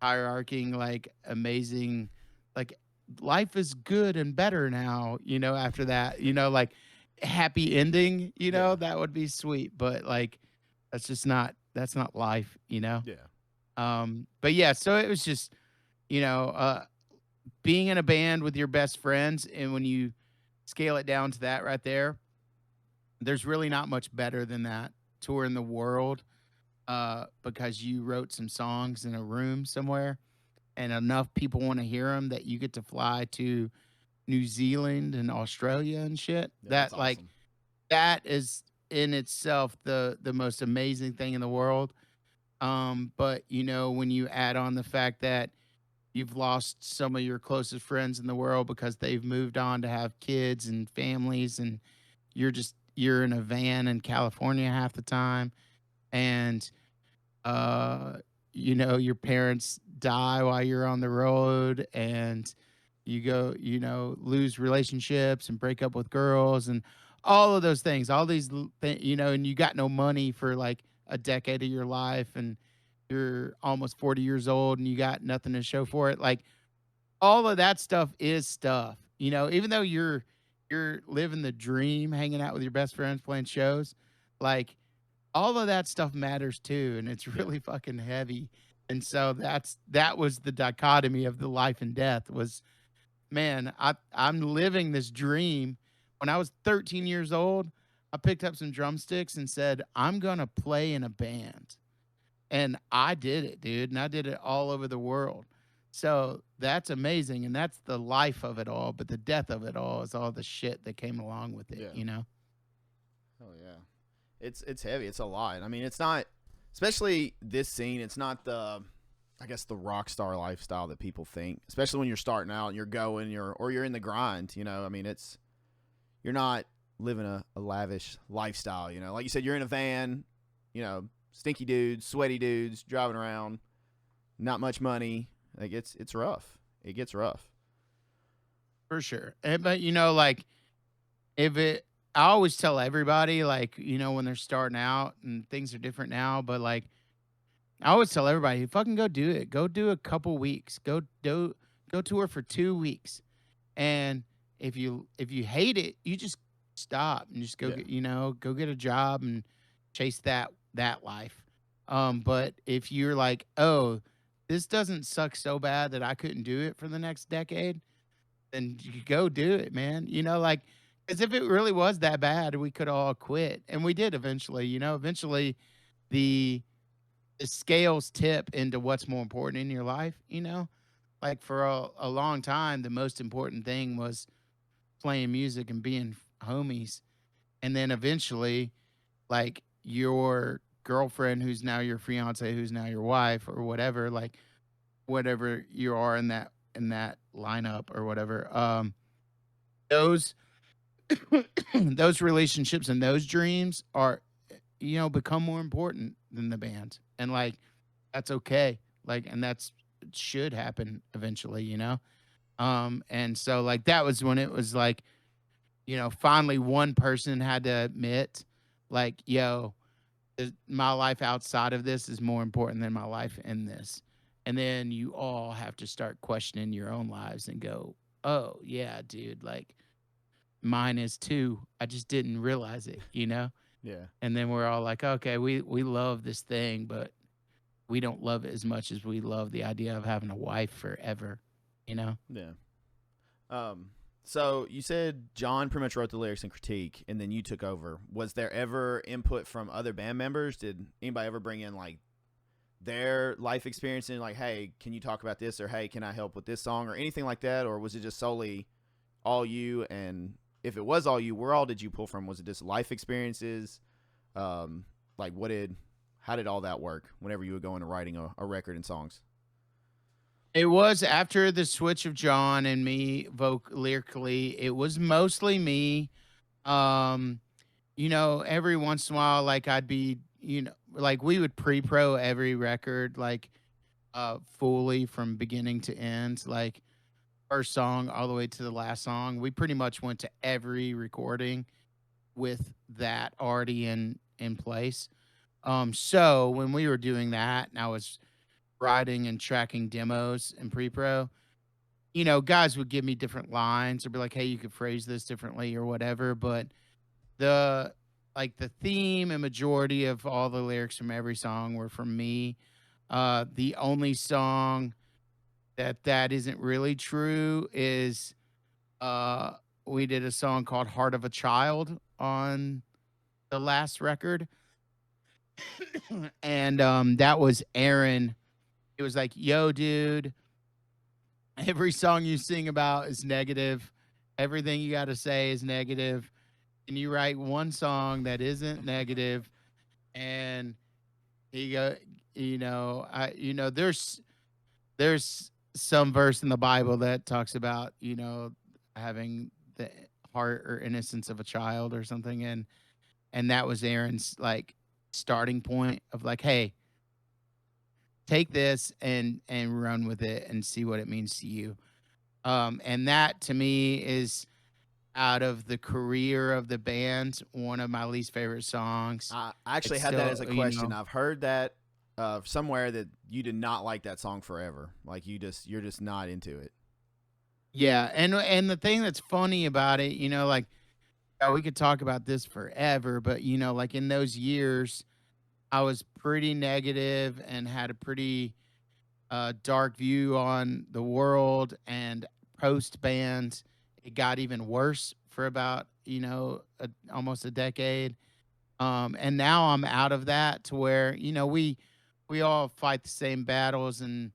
hierarching like amazing, like life is good and better now. You know, after that, you know, like happy ending. You know, Yeah. that would be sweet. But like, that's not life. You know. Yeah. But yeah, so it was just, you know, being in a band with your best friends, and when you scale it down to that right there, there's really not much better than that. Touring the world, because you wrote some songs in a room somewhere, and enough people want to hear them that you get to fly to New Zealand and Australia and shit. Yeah, that's That like awesome. that is in itself the most amazing thing in the world. But you know, when you add on the fact that you've lost some of your closest friends in the world because they've moved on to have kids and families, and you're in a van in California half the time, and uh you know, your parents die while you're on the road, and you go, you know, lose relationships and break up with girls and all of those things, all these you know, and you got no money for like a decade of your life, and you're almost 40 years old and you got nothing to show for it. Like all of that stuff is stuff. You know, even though you're living the dream, hanging out with your best friends, playing shows, like all of that stuff matters too, and it's Yeah. really fucking heavy. And so that was the dichotomy of the life and death was, man, I'm living this dream. When I was 13 years old, I picked up some drumsticks and said, I'm gonna play in a band. And I did it, dude, and I did it all over the world. So that's amazing, and that's the life of it all. But the death of it all is all the shit that came along with it, Yeah. you know? Oh yeah. It's heavy. It's a lot. I mean, it's not, especially this scene. It's not the, I guess, the rock star lifestyle that people think. Especially when you're starting out and you're going, you're in the grind. You know, I mean, you're not living a lavish lifestyle. You know, like you said, you're in a van. You know, stinky dudes, sweaty dudes driving around. Not much money. Like it's rough. It gets rough. For sure. But you know, like if it I always tell everybody, like, you know, when they're starting out and things are different now, but like I always tell everybody, fucking go do it. Go do a couple weeks. Go tour for 2 weeks. And if you hate it, you just stop and just go Yeah. get, you know, go get a job and chase that life. But if you're like, oh, this doesn't suck so bad that I couldn't do it for the next decade, then you go do it, man. You know, like, as if it really was that bad, we could all quit, and we did eventually. You know, eventually the the scales tip into what's more important in your life. You know, like for a long time, the most important thing was playing music and being homies, and then eventually, like your girlfriend, who's now your fiance, who's now your wife, or whatever, like whatever you are in that lineup or whatever. Those those relationships and those dreams are, you know, become more important than the band, and like that's okay, like, and that's it should happen eventually, you know. And so like that was when it was like, you know, finally one person had to admit, like, yo, my life outside of this is more important than my life in this. And then you all have to start questioning your own lives and go, oh yeah, dude, like mine is too. I just didn't realize it, you know? Yeah. And then we're all like, okay, we love this thing, but we don't love it as much as we love the idea of having a wife forever, you know? Yeah. Um, so you said John pretty much wrote the lyrics and critique, and then you took over. Was there ever input from other band members? Did anybody ever bring in like their life experience and like, hey, can you talk about this, or hey, can I help with this song, or anything like that, or was it just solely all you? And if it was all you, where all did you pull from? Was it just life experiences? Like how did all that work whenever you would go into writing a record and songs? It was after the switch of John and me lyrically, it was mostly me. Um, every once in a while, like I'd be, like we would pre-pro every record, like fully from beginning to end, like first song all the way to the last song. We pretty much went to every recording with that already in place. So when we were doing that and I was writing and tracking demos in pre-pro, guys would give me different lines or be like, hey, you could phrase this differently or whatever. But the the theme and majority of all the lyrics from every song were from me. The only song that isn't really true is we did a song called Heart of a Child on the last record. And that was Aaron. It was like, yo, dude, every song you sing about is negative. Everything you got to say is negative. And you write one song that isn't negative, and you go, there's some verse in the Bible that talks about, having the heart or innocence of a child or something, and that was Aaron's like starting point of like, hey, take this and run with it and see what it means to you. And that to me is out of the career of the band, one of my least favorite songs. I actually It's had that still, as a question. I've heard that somewhere that you did not like that song forever. Like you're just not into it. yeah, and the thing that's funny about it, like we could talk about this forever, but like in those years, I was pretty negative and had a pretty dark view on the world, and post band, it got even worse for about almost a decade. And now I'm out of that to where we all fight the same battles, and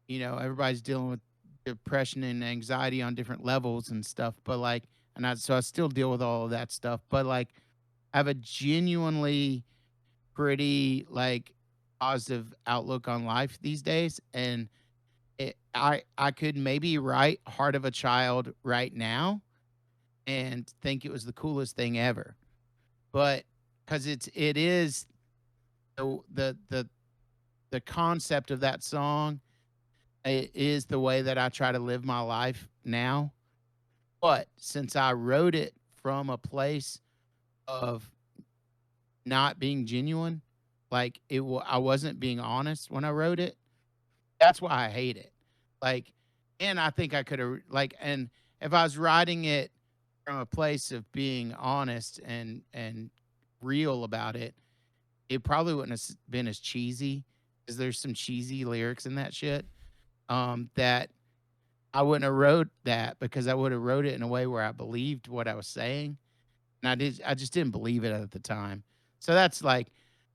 everybody's dealing with depression and anxiety on different levels and stuff. But like, so I still deal with all of that stuff. But like, I have a genuinely pretty like positive outlook on life these days, and I could maybe write Heart of a Child right now and think it was the coolest thing ever. But because it is the concept of that song, it is the way that I try to live my life now. But since I wrote it from a place of not being genuine, like I wasn't being honest when I wrote it. That's why I hate it. Like, and I think I could have and if I was writing it from a place of being honest and real about it, it probably wouldn't have been as cheesy, because there's some cheesy lyrics in that shit. That I wouldn't have wrote that, because I would have wrote it in a way where I believed what I was saying, and I just didn't believe it at the time. So that's like,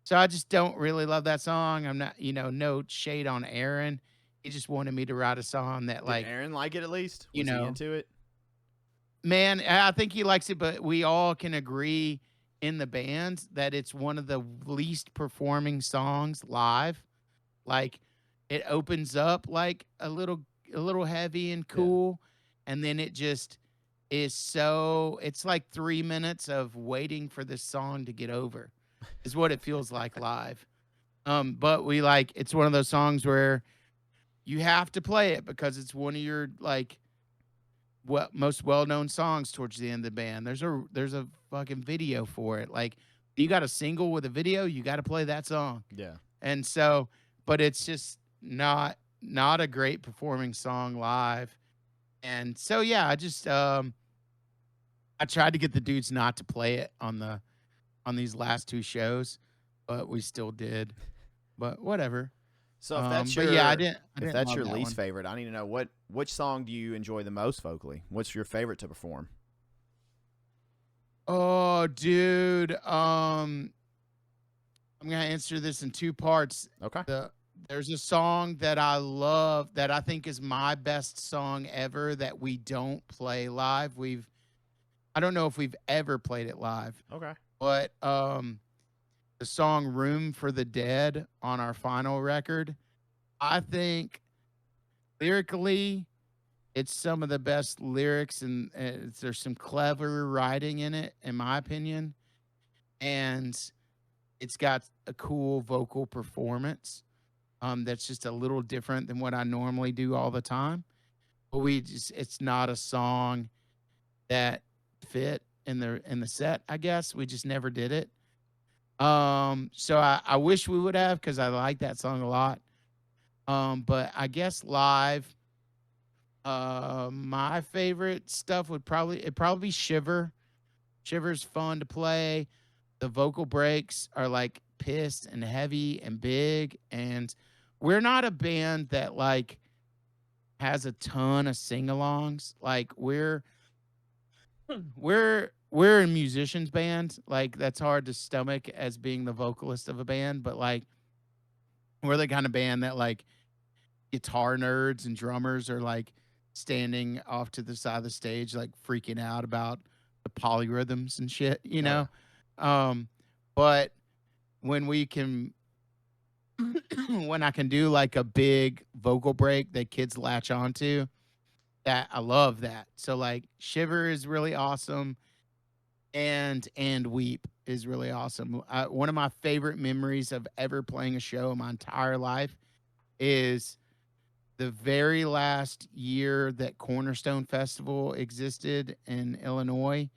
so I just don't really love that song. I'm not, no shade on Aaron. He just wanted me to write a song that, Did Aaron like it at least? Was he into it? Man, I think he likes it, but we all can agree in the band that it's one of the least performing songs live. Like, it opens up like a little heavy and cool, and then it just is so, it's like 3 minutes of waiting for this song to get over is what it feels like live. But we like, it's one of those songs where you have to play it because it's one of your like most well-known songs towards the end of the band. There's a fucking video for it. Like, you got a single with a video, you got to play that song. Yeah. And so, but it's just not a great performing song live. And so yeah, I I tried to get the dudes not to play it on these last 2 shows, but we still did. But whatever. So if that's But yeah, your I if didn't that's love your that least one. favorite, I need to know which song do you enjoy the most vocally? What's your favorite to perform? Oh, dude. I'm gonna answer this in 2 parts. Okay. There's a song that I love that I think is my best song ever that we don't play live. I don't know if we've ever played it live, Okay. but the song Room for the Dead on our final record, I think lyrically it's some of the best lyrics and there's some clever writing in it in my opinion, and it's got a cool vocal performance that's just a little different than what I normally do all the time. But it's not a song that fit in the set, I guess. We just never did it. So I wish we would have because I like that song a lot. But I guess live, my favorite stuff would probably be Shiver. Shiver's fun to play. The vocal breaks are like pissed and heavy and big, and we're not a band that like has a ton of sing-alongs. Like we're a musicians band. Like that's hard to stomach as being the vocalist of a band, but like we're the kind of band that like guitar nerds and drummers are like standing off to the side of the stage like freaking out about the polyrhythms and shit, you Oh, yeah. know? But when we can when I can do like a big vocal break that kids latch onto, that I love that. So like Shiver is really awesome and Weep is really awesome. One of my favorite memories of ever playing a show in my entire life is the very last year that Cornerstone Festival existed in Illinois.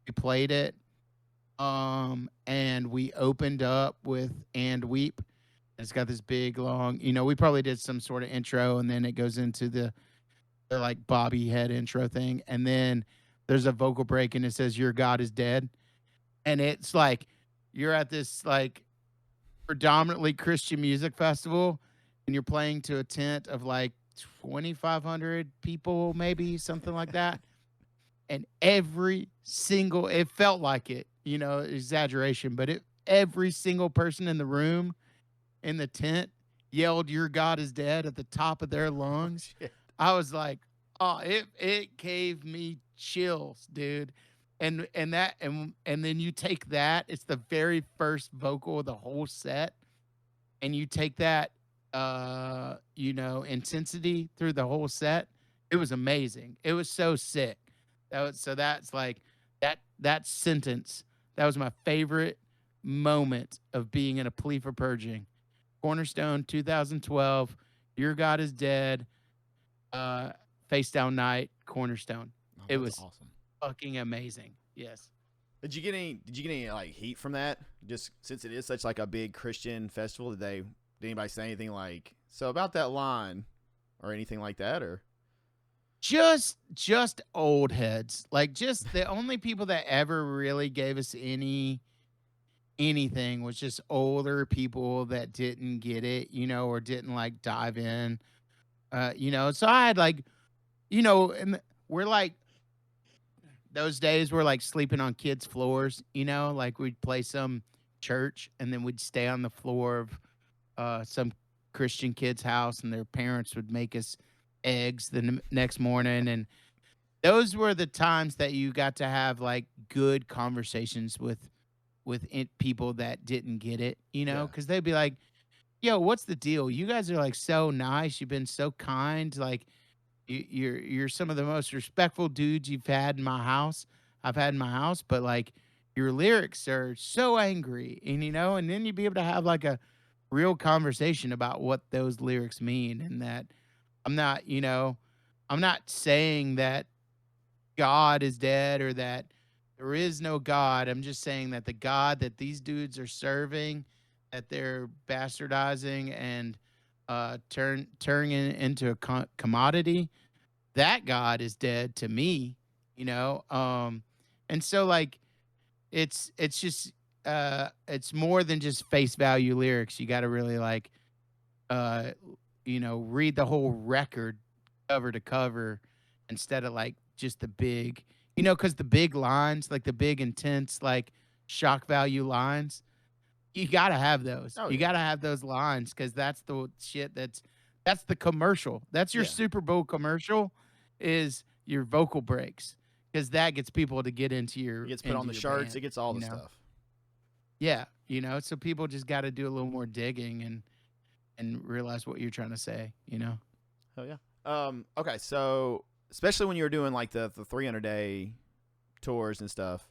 We played it and we opened up with And Weep. It's got this big long, we probably did some sort of intro and then it goes into the like Bobby head intro thing. And then there's a vocal break and it says, Your God is dead. And it's like, you're at this like predominantly Christian music festival and you're playing to a tent of like 2,500 people, maybe something like that. And it felt like it, exaggeration, but every single person in the room in the tent yelled "Your God is dead" at the top of their lungs. Shit. I was like, oh, it gave me chills, dude. And then you take that, it's the very first vocal of the whole set, and you take that intensity through the whole set. It was amazing. It was so sick. That's like that sentence. That was my favorite moment of being in a Plea for Purging. Cornerstone 2012, Your God is Dead, Face Down Night, Cornerstone. Oh, It that's was awesome. fucking amazing. Yes. Did you get any like heat from that? Just since it is such like a big Christian festival, did anybody say anything like so about that line or anything like that or Just old heads. Like just the only people that ever really gave us anything was just older people that didn't get it, or didn't like dive in. So I had like, and we're like those days we're like sleeping on kids' floors, like we'd play some church and then we'd stay on the floor of some Christian kid's house and their parents would make us eggs the next morning. And those were the times that you got to have like good conversations with people that didn't get it, yeah. because they'd be like, yo, what's the deal? You guys are like so nice. You've been so kind. Like you're some of the most respectful dudes I've had in my house, but like your lyrics are so angry. And then you'd be able to have like a real conversation about what those lyrics mean. And that I'm not, I'm not saying that God is dead or that there is no God. I'm just saying that the God that these dudes are serving, that they're bastardizing and turning into a commodity, that God is dead to me, And so like it's just it's more than just face value lyrics. You got to really like uh read the whole record cover to cover instead of like just the big, cuz the big lines, like the big intense like shock value lines, you got to have those. Oh You yeah. got to have those lines cuz that's the shit that's the commercial. That's your Yeah. Super Bowl commercial is your vocal breaks cuz that gets people to get It gets put on the shirts. It band, gets all you the know. stuff. Yeah, so people just got to do a little more digging and realize what you're trying to say. Oh yeah. Okay, so especially when you were doing like the 300-day tours and stuff,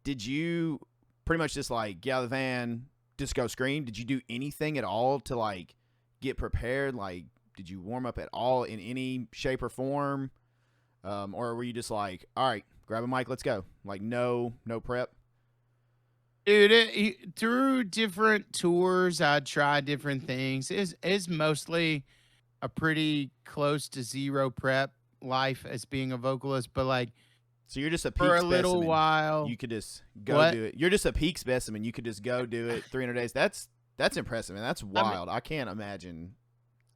did you pretty much just like get out of the van, just go scream? Did you do anything at all to like get prepared? Like, did you warm up at all in any shape or form? Or were you just like, all right, grab a mic, let's go? Like, no prep? Dude, through different tours, I tried different things. It's mostly a pretty close to zero prep life as being a vocalist, but like So you're just a for peak a little specimen. while. You could just go What? do it. You're just a peak specimen. You could just go do it 300 days. That's impressive, man. That's wild. I can't imagine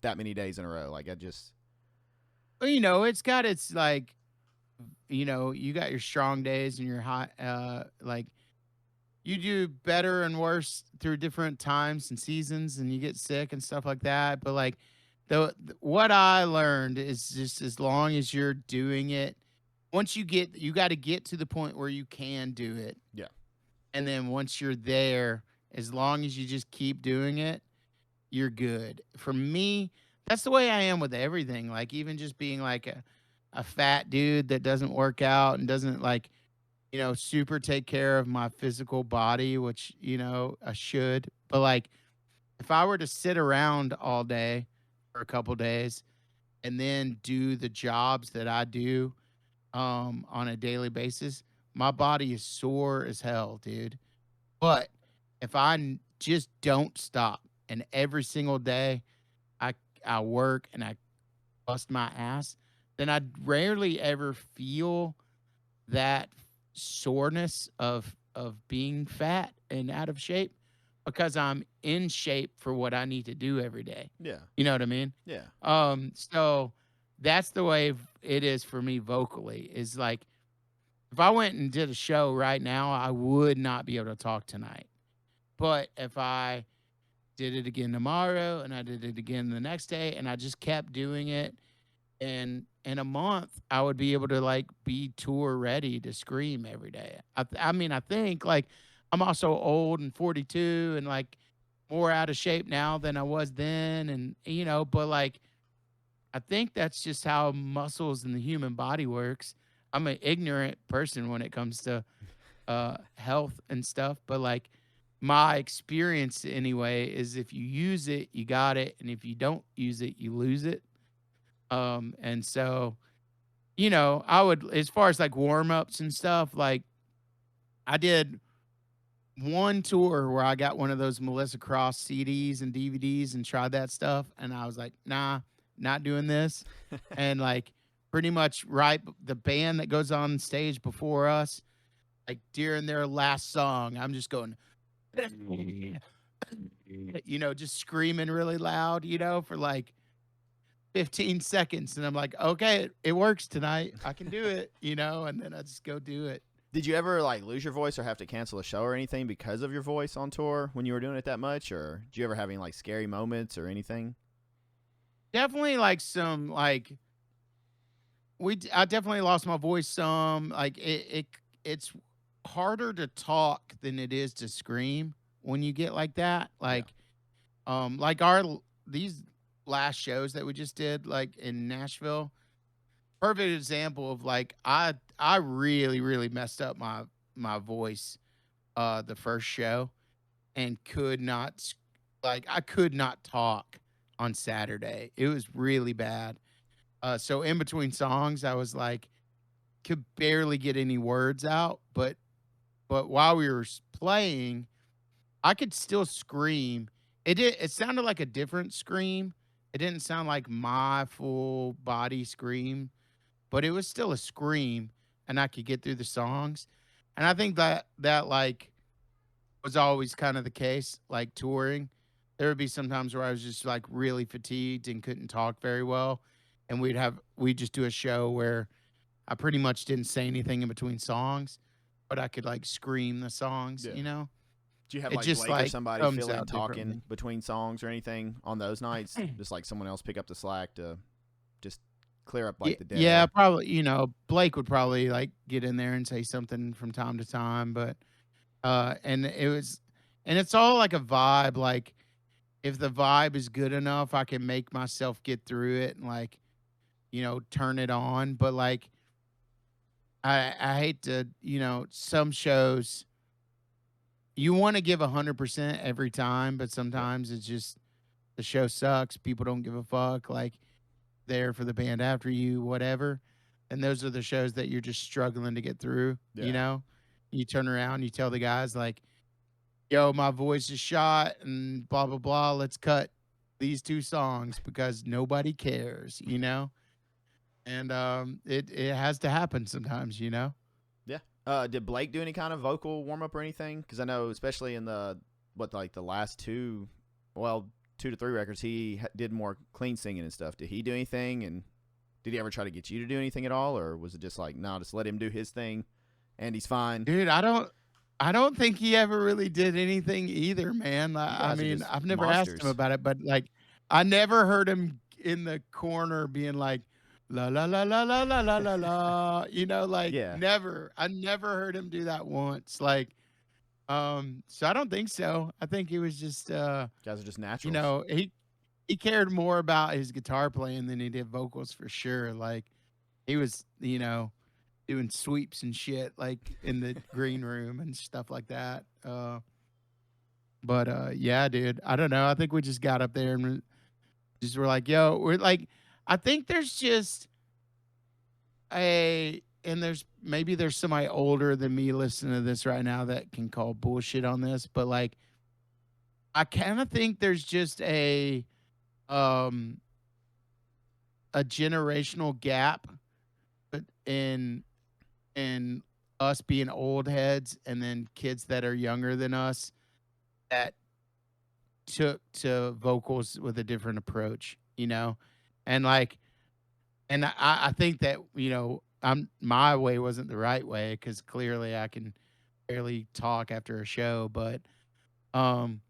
that many days in a row. Like, I just. It's got its like, you got your strong days and your high, like you do better and worse through different times and seasons, and you get sick and stuff like that. But like, what I learned is just as long as you're doing it, once you got to get to the point where you can do it. Yeah. And then once you're there, as long as you just keep doing it, you're good. For me, that's the way I am with everything. Like even just being like a fat dude that doesn't work out and doesn't like, super take care of my physical body, which, I should. But like if I were to sit around all day for a couple days and then do the jobs that I do on a daily basis, my body is sore as hell, dude. But if just don't stop and every single day I I work and I bust my ass, then I rarely ever feel that soreness of being fat and out of shape because I'm in shape for what I need to do every day. Yeah. You know what I mean? Yeah. So that's the way it is for me vocally. Is like if I went and did a show right now, I would not be able to talk tonight. But if I did it again tomorrow and I did it again the next day and I just kept doing it, and in a month I would be able to like be tour ready to scream every day. I mean, I think like I'm also old and 42 and like more out of shape now than I was then, and but like I think that's just how muscles in the human body works. I'm an ignorant person when it comes to health and stuff, but like my experience anyway is if you use it, you got it, and if you don't use it, you lose it. And so, I would, as far as like warm ups and stuff, like I did one tour where I got one of those Melissa Cross CDs and DVDs and tried that stuff. And I was like, nah, not doing this. And like pretty much the band that goes on stage before us, like during their last song, I'm just going, just screaming really loud, for like 15 seconds. And I'm like, okay, it works tonight. I can do it, and then I just go do it. Did you ever like lose your voice or have to cancel a show or anything because of your voice on tour when you were doing it that much? Or did you ever have any like scary moments or anything? Definitely like some like I definitely lost my voice some. Like it's harder to talk than it is to scream when you get like that. Like like these last shows that we just did like in Nashville, perfect example of like I really messed up my voice the first show and I could not talk on Saturday. It was really bad. So in between songs I was like could barely get any words out, but while we were playing I could still scream. It sounded like a different scream. It didn't sound like my full body scream, but it was still a scream and I could get through the songs. And I think that like was always kind of the case, like touring. There would be some times where I was just like really fatigued and couldn't talk very well. And we'd just do a show where I pretty much didn't say anything in between songs, but I could like scream the songs, Yeah. you know? Do you have It like just Blake or like somebody comes fill in out talking differently. between songs or anything on those nights? Just like someone else pick up the slack to just clear up Yeah, like the dead yeah, air. probably, Blake would probably like get in there and say something from time to time, but and it's all like a vibe. Like if the vibe is good enough, I can make myself get through it and like, turn it on. But like I hate to, some shows you want to give 100% every time, but Yeah. sometimes it's just the show sucks. People don't give a fuck. Like there for the band after you, whatever. And those are the shows that you're just struggling to get through, you Yeah. know? You turn around, you tell the guys like, yo, my voice is shot and blah blah blah. Let's cut these two songs because nobody cares, you know? And it has to happen sometimes, you know? Yeah. Did Blake do any kind of vocal warm up or anything? Because I know, especially in the like the last two, well, 2 to 3 records, he did more clean singing and stuff. Did he do anything? And did he ever try to get you to do anything at all, or was it just like, no, just let him do his thing, and he's fine? Dude, I don't think he ever really did anything either, man. You I guys are mean, just I've never asked him monsters. about it, but like I never heard him in the corner being like la la la la la la la la la, like Yeah. never. I never heard him do that once. Like so I don't think so. I think he was just You guys are just naturals. he cared more about his guitar playing than he did vocals for sure. Like he was, doing sweeps and shit like in the green room and stuff like that. But yeah, dude, I don't know. I think we just got up there and just were like, yo, we're like, I think there's just and there's somebody older than me listening to this right now that can call bullshit on this, but like, I kind of think there's just um, a generational gap in and us being old heads and then kids that are younger than us that took to vocals with a different approach, And like I think that, my way wasn't the right way because clearly I can barely talk after a show. But um,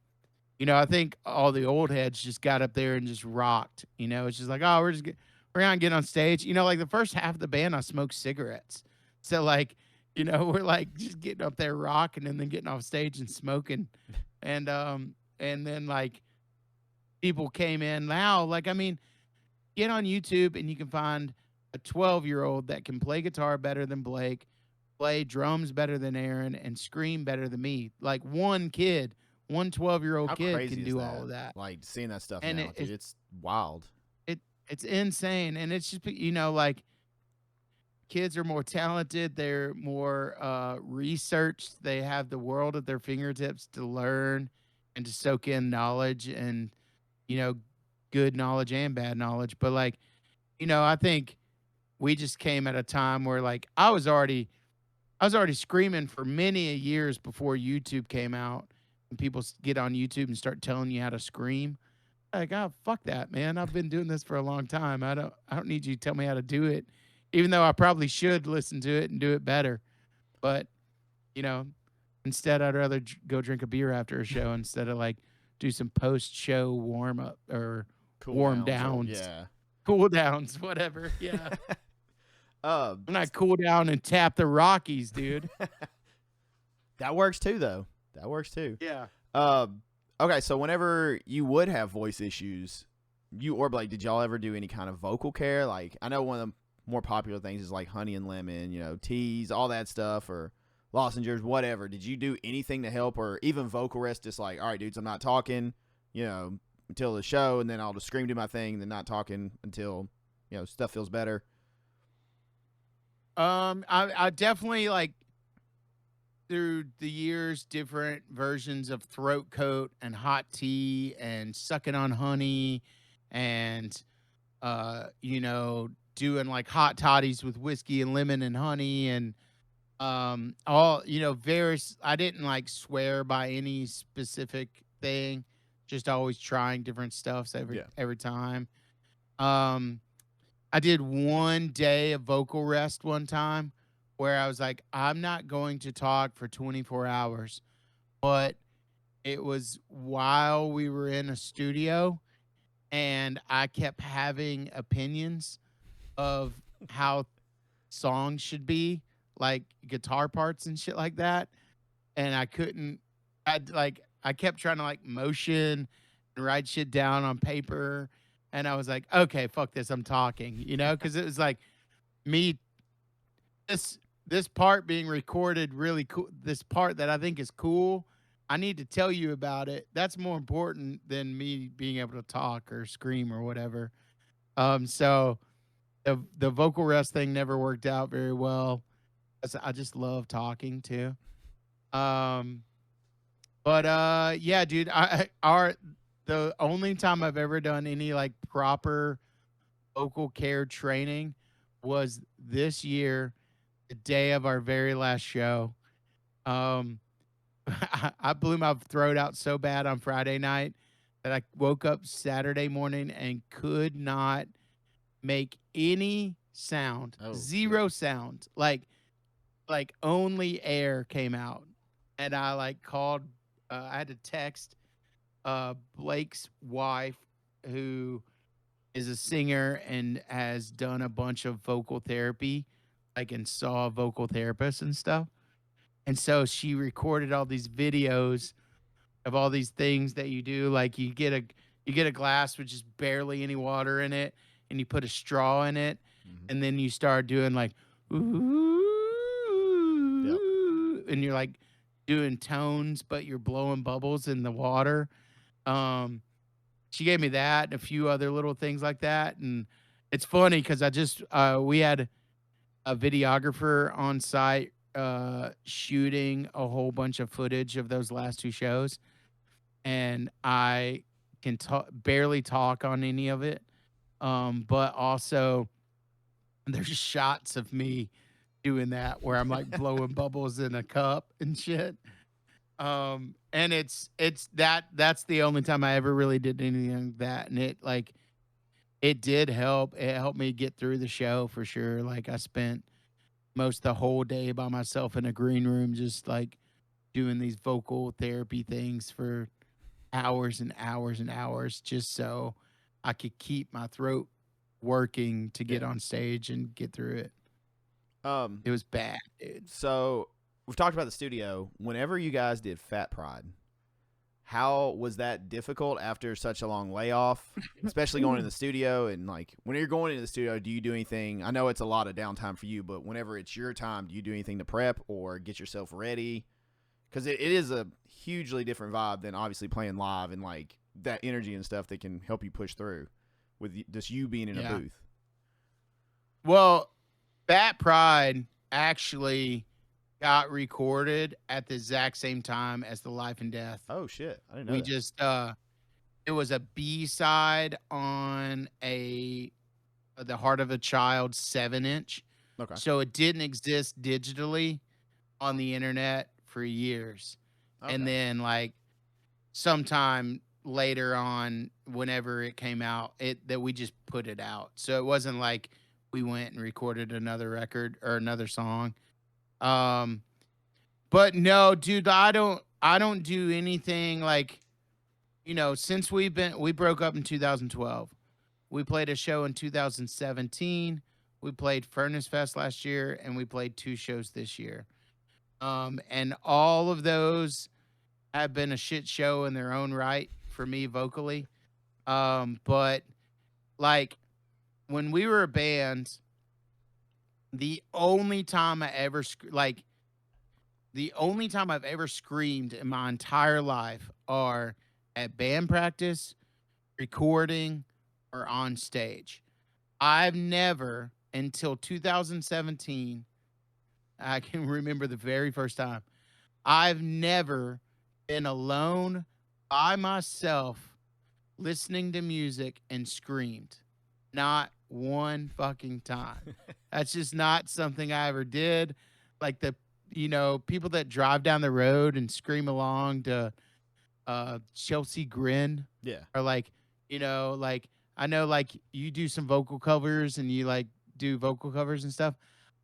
I think all the old heads just got up there and just rocked. It's just like, oh, we're gonna get on stage. Like the first half of the band, I smoked cigarettes. So like, we're like just getting up there rocking and then getting off stage and smoking. And then like people came in now. Like, I mean, get on YouTube and you can find a 12-year-old that can play guitar better than Blake, play drums better than Aaron, and scream better than me. Like one kid, one 12-year-old How kid crazy can is do all that? of that. Like seeing that stuff And now, dude. It's wild. it's insane. And it's just, like kids are more talented, they're more researched, they have the world at their fingertips to learn and to soak in knowledge and you know good knowledge and bad knowledge. But like, I think we just came at a time where like I was already screaming for many a years before YouTube came out and people get on YouTube and start telling you how to scream. Like, oh, fuck that, man. I've been doing this for a long time. I don't need you to tell me how to do it, even though I probably should listen to it and do it better. But, you know, instead I'd rather go drink a beer after a show instead of like do some post show warm up or Cool warm downs or downs, yeah. cool downs, whatever. Yeah. uh, I'm not cool down and tap the Rockies, dude. that works too, though. That works too. Yeah. Uh, okay, so whenever you would have voice issues, you or Blake, did y'all ever do any kind of vocal care? Like, I know one of the more popular things is like honey and lemon, teas, all that stuff, or lozenges, whatever. Did you do anything to help, or even vocal rest? Just like, all right, dudes, I'm not talking, until the show, and then I'll just scream, do my thing, and then not talking until stuff feels better. I definitely like through the years different versions of throat coat and hot tea and sucking on honey and doing like hot toddies with whiskey and lemon and honey and All very. I didn't like swear by any specific thing. Just always trying different stuffs Yeah. every time. Um, I did 1 day of vocal rest one time where I was like, I'm not going to talk for 24 hours. But it was while we were in a studio and I kept having opinions of how songs should be, like guitar parts and shit like that. And I couldn't, I kept trying to like motion and write shit down on paper. And I was like, okay, fuck this. I'm talking, because it was like me, this, this part being recorded really cool. This part that I think is cool. I need to tell you about it. That's more important than me being able to talk or scream or whatever. So the vocal rest thing never worked out very well. I just love talking too. Um, but yeah, dude, the only time I've ever done any like proper vocal care training was this year, the day of our very last show. Um, I blew my throat out so bad on Friday night that I woke up Saturday morning and could not make any sound, Oh shit. zero sound. Like only air came out, and I like called. I had to text Blake's wife, who is a singer and has done a bunch of vocal therapy, like and saw a vocal therapist and stuff. And so she recorded all these videos of all these things that you do. Like you get a glass with just barely any water in it, and you put a straw in it, Mhm. and then you start doing like ooh, Yep. and you're like doing tones, but you're blowing bubbles in the water. Um, she gave me that and a few other little things like that, and it's funny because I just we had a videographer on site shooting a whole bunch of footage of those last two shows, and I can barely talk on any of it. But also there's shots of me doing that where I'm like blowing bubbles in a cup and shit. And that's the only time I ever really did anything like that, and it did help. It helped me get through the show for sure. Like I spent most the whole day by myself in a green room, just like doing these vocal therapy things for hours and hours and hours, just so I could keep my throat working to get Yeah. on stage and get through it. Um. It was bad, dude. So we've talked about the studio. Whenever you guys did Fat Pride, how was that difficult after such a long layoff, especially going in the studio? And like, when you're going into the studio, do you do anything? I know it's a lot of downtime for you, but whenever it's your time, do you do anything to prep or get yourself ready? Because it is a hugely different vibe than obviously playing live, and like that energy and stuff that can help you push through with just you being in a Yeah. booth. Well, Fat Pride actually got recorded at the exact same time as the Life and Death. Oh shit, I didn't know We that. just it was a B side on a the Heart of a Child 7-inch. Okay. So it didn't exist digitally on the internet for years. And Okay. then like sometime later on, whenever it came out, it that we just put it out. So it wasn't like we went and recorded another record or another song. Um but no, dude, I don't do anything like, since we broke up in 2012. We played a show in 2017. We played Furnace Fest last year, and we played 2 shows this year. And all of those have been a shit show in their own right for me vocally. But like when we were a band, the only time I ever the only time I've ever screamed in my entire life are at band practice, recording, or on stage. I've never, until 2017, I can remember the very first time, I've never been alone by myself listening to music and screamed. Not one fucking time. That's just not something I ever did. Like people that drive down the road and scream along to Chelsea Grin Yeah. are like, like I know like you do some vocal covers and you like do vocal covers and stuff.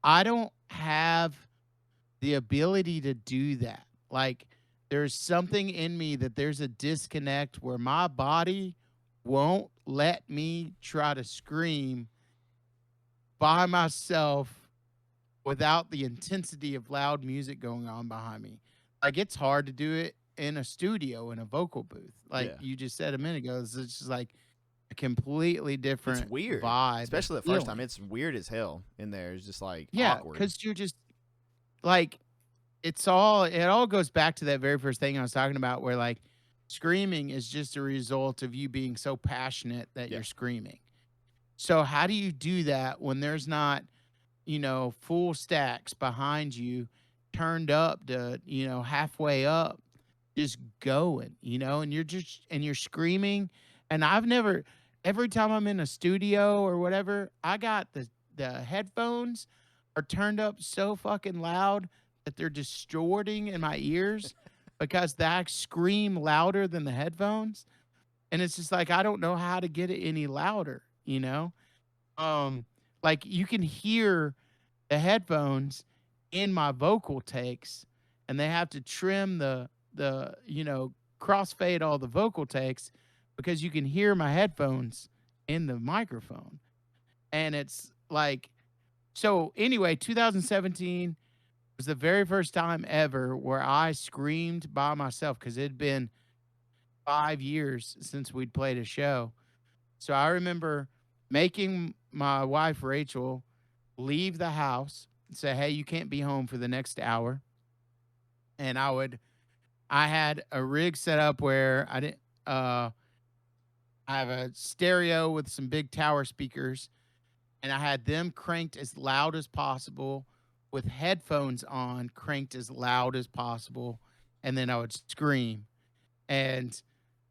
I don't have the ability to do that. Like there's something in me that there's a disconnect where my body won't let me try to scream by myself without the intensity of loud music going on behind me. Like it's hard to do it in a studio in a vocal booth. Like Yeah. you just said a minute ago, it's just like a completely It's different weird, vibe and especially the first time. feeling. It's weird as hell in there. It's just like Yeah, awkward. because you're just like it all goes back to that very first thing I was talking about where like screaming is just a result of you being so passionate that Yeah. you're screaming. So how do you do that when there's not, full stacks behind you turned up to, halfway up, just going, and you're screaming. And I've never every time I'm in a studio or whatever, I got the headphones are turned up so fucking loud that they're distorting in my ears because I scream louder than the headphones. And it's just like I don't know how to get it any louder, Um, like you can hear the headphones in my vocal takes, and they have to trim the crossfade all the vocal takes because you can hear my headphones in the microphone. And it's like so anyway, 2017 was the very first time ever where I screamed by myself because it had been 5 years since we'd played a show. So I remember making my wife Rachel leave the house and say, "Hey, you can't be home for the next hour." And I had a rig set up where I have a stereo with some big tower speakers, and I had them cranked as loud as possible with headphones on, cranked as loud as possible, and then I would scream. And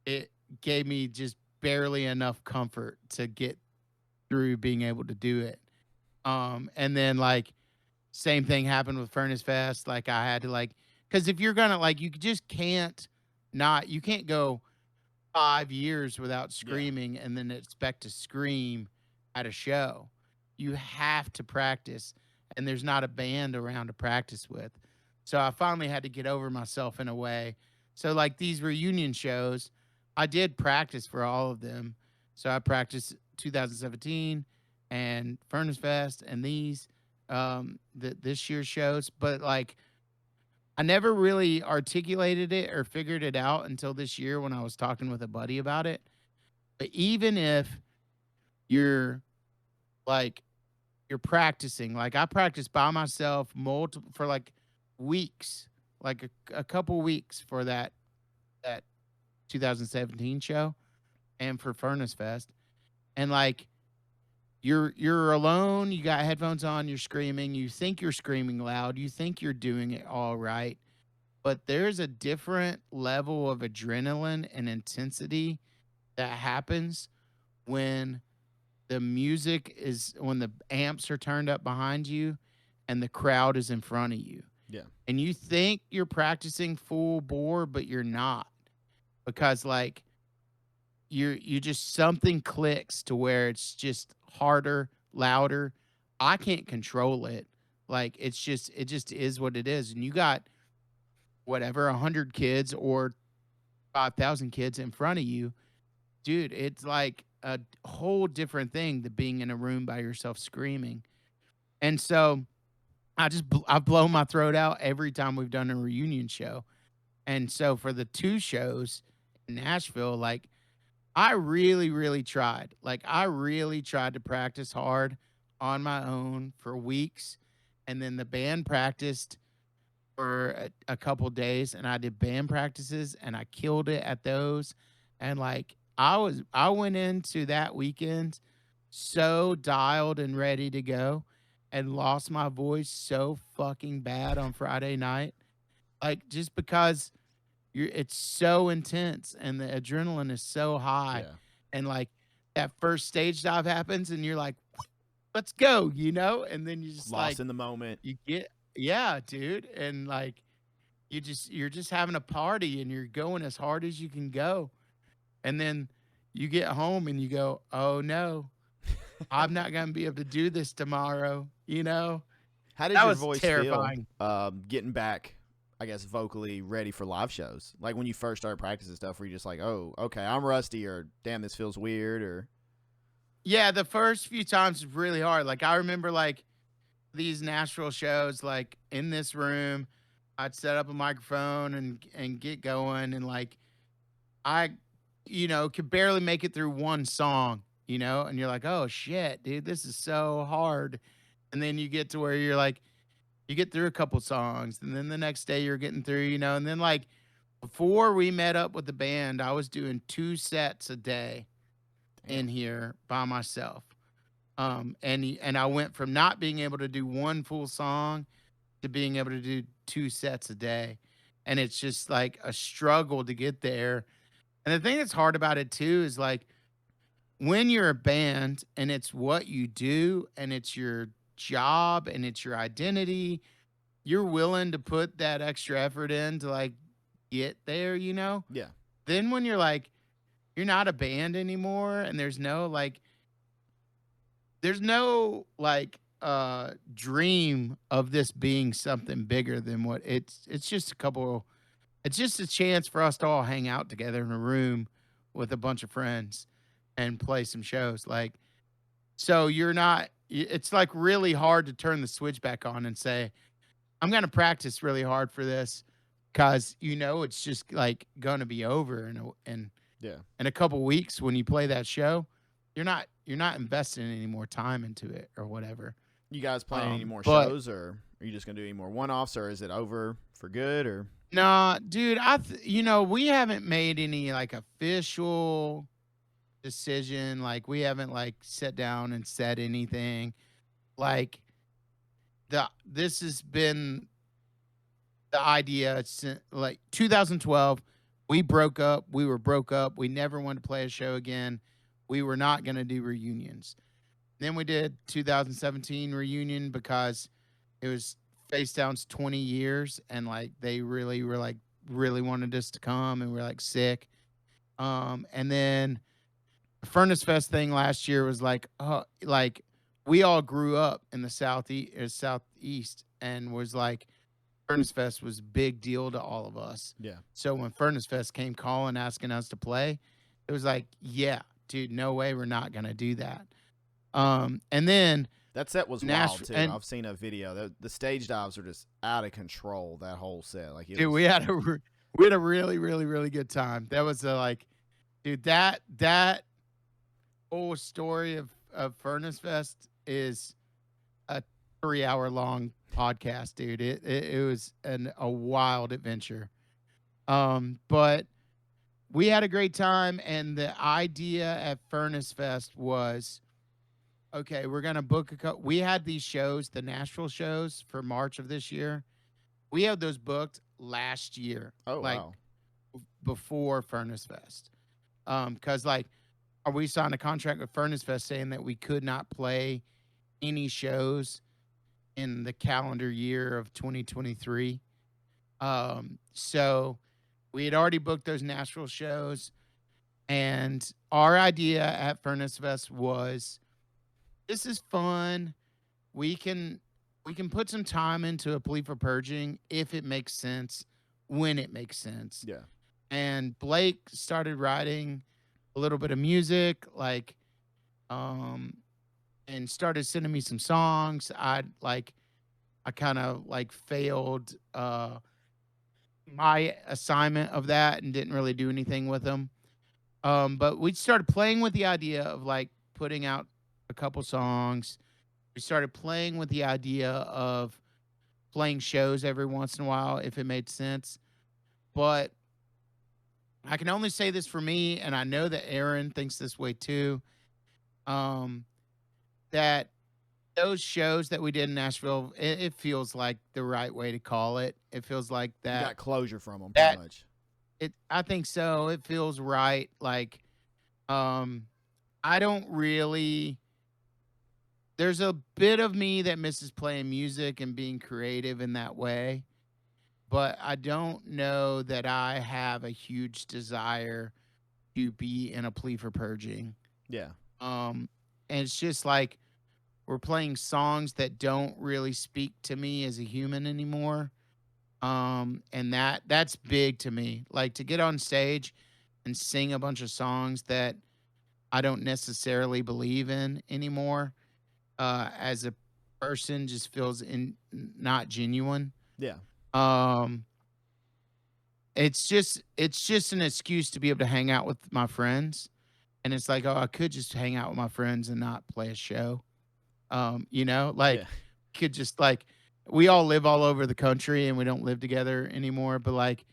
it gave me just barely enough comfort to get through being able to do it. And then like same thing happened with Furnace Fest. Like I had to like, because if you're gonna like, you just can't you can't go 5 years without Yeah. screaming and then expect to scream at a show. You have to practice, and there's not a band around to practice with. So I finally had to get over myself in a way. So like these reunion shows, I did practice for all of them. So I practiced 2017 and Furnace Fest and this year's shows, but like I never really articulated it or figured it out until this year when I was talking with a buddy about it. But even if you're like you're practicing, like I practiced by myself multiple for like weeks, like a couple weeks for that 2017 show and for Furnace Fest. And like you're alone, you got headphones on, you're screaming, you think you're screaming loud, you think you're doing it all right, but there's a different level of adrenaline and intensity that happens when when the amps are turned up behind you and the crowd is in front of you. Yeah. And you think you're practicing full bore, but you're not. Because like you just something clicks to where it's just harder, louder. I can't control it. Like it just is what it is. And you got whatever 100 kids or 5,000 kids in front of you, dude, it's like a whole different thing than being in a room by yourself screaming. And so I've blown my throat out every time we've done a reunion show. And so for the two shows in Nashville, like I really, really tried. Like I really tried to practice hard on my own for weeks. And then the band practiced for a couple days and I did band practices and I killed it at those. And like I went into that weekend so dialed and ready to go and lost my voice so fucking bad on Friday night. Like just because it's so intense and the adrenaline is so high. Yeah. And like that first stage dive happens and you're like, let's go, And then you just Lost like in the moment. you get yeah, dude. And like you're just having a party and you're going as hard as you can go. And then you get home and you go, "Oh no, I'm not going to be able to do this tomorrow." You know? How did That your was voice feel terrifying. getting back, I guess, vocally ready for live shows? Like when you first started practicing stuff, were you just like, oh, okay, I'm rusty, or damn, this feels weird, or Yeah, the first few times was really hard. Like I remember like these Nashville shows like in this room, I'd set up a microphone and get going and like I could barely make it through one song, and you're like, "Oh shit, dude, this is so hard." And then you get to where you're like you get through a couple songs and then the next day you're getting through, and then like before we met up with the band, I was doing 2 sets a day damn, in here by myself. And I went from not being able to do one full song to being able to do 2 sets a day. And it's just like a struggle to get there. And the thing that's hard about it too is like when you're a band and it's what you do and it's your job and it's your identity, you're willing to put that extra effort in to like get there. yeah, Then when you're like, you're not a band anymore and there's no like dream of this being something bigger than what it's just it's just a chance for us to all hang out together in a room with a bunch of friends and play some shows. Like, so it's like really hard to turn the switch back on and say, I'm going to practice really hard for this because, it's just like going to be over yeah. in a couple weeks when you play that show. You're not investing any more time into it or whatever. You guys playing any more But shows, or are you just gonna do any more one-offs, or is it over for good, or nah, dude, we haven't made any like official decision. Like we haven't like sat down and said anything. Like this has been the idea since like 2012. We broke up. We were broke up. We never wanted to play a show again. We were not going to do reunions. Then we did 2017 reunion because it was Face Down's 20 years and like they really were like really wanted us to come and we're like sick. And then the Furnace Fest thing last year was like we all grew up in the southeast and was like Furnace Fest was a big deal to all of us. yeah? So when Furnace Fest came calling asking us to play, it was like, yeah, dude, no way we're not gonna do that. And then That set was wild Nashville too. and I've seen a video. The stage dives are just out of control. That whole set, like it dude, was. we had a really, really, really good time. That was dude, that whole story of Furnace Fest is a 3-hour long podcast, dude. It was a wild adventure. But we had a great time, and the idea at Furnace Fest was, okay, we're gonna book we had these shows, the Nashville shows for March of this year. We had those booked last year, Oh like wow. before Furnace Fest. Because like we signed a contract with Furnace Fest saying that we could not play any shows in the calendar year of 2023. So we had already booked those Nashville shows, and our idea at Furnace Fest was, this is fun. We can put some time into a plea for purging if it makes sense, when it makes sense. Yeah. And Blake started writing a little bit of music, like, and started sending me some songs. I kind of like failed my assignment of that and didn't really do anything with them. But we started playing with the idea of like putting out a couple songs. We started playing with the idea of playing shows every once in a while if it made sense. But I can only say this for me, and I know that Aaron thinks this way too. That those shows that we did in Nashville, it feels like the right way to call it. It feels like You that. got closure from them, That pretty much. I think so. It feels right. Like, I don't really. there's a bit of me that misses playing music and being creative in that way, but I don't know that I have a huge desire to be in a plea for purging. Yeah. And it's just like we're playing songs that don't really speak to me as a human anymore. And that's big to me. Like to get on stage and sing a bunch of songs that I don't necessarily believe in anymore, as a person just feels not genuine. Yeah. Um, it's just an excuse to be able to hang out with my friends, and it's like, oh, I could just hang out with my friends and not play a show. Like Yeah. could just like we all live all over the country and we don't live together anymore, but like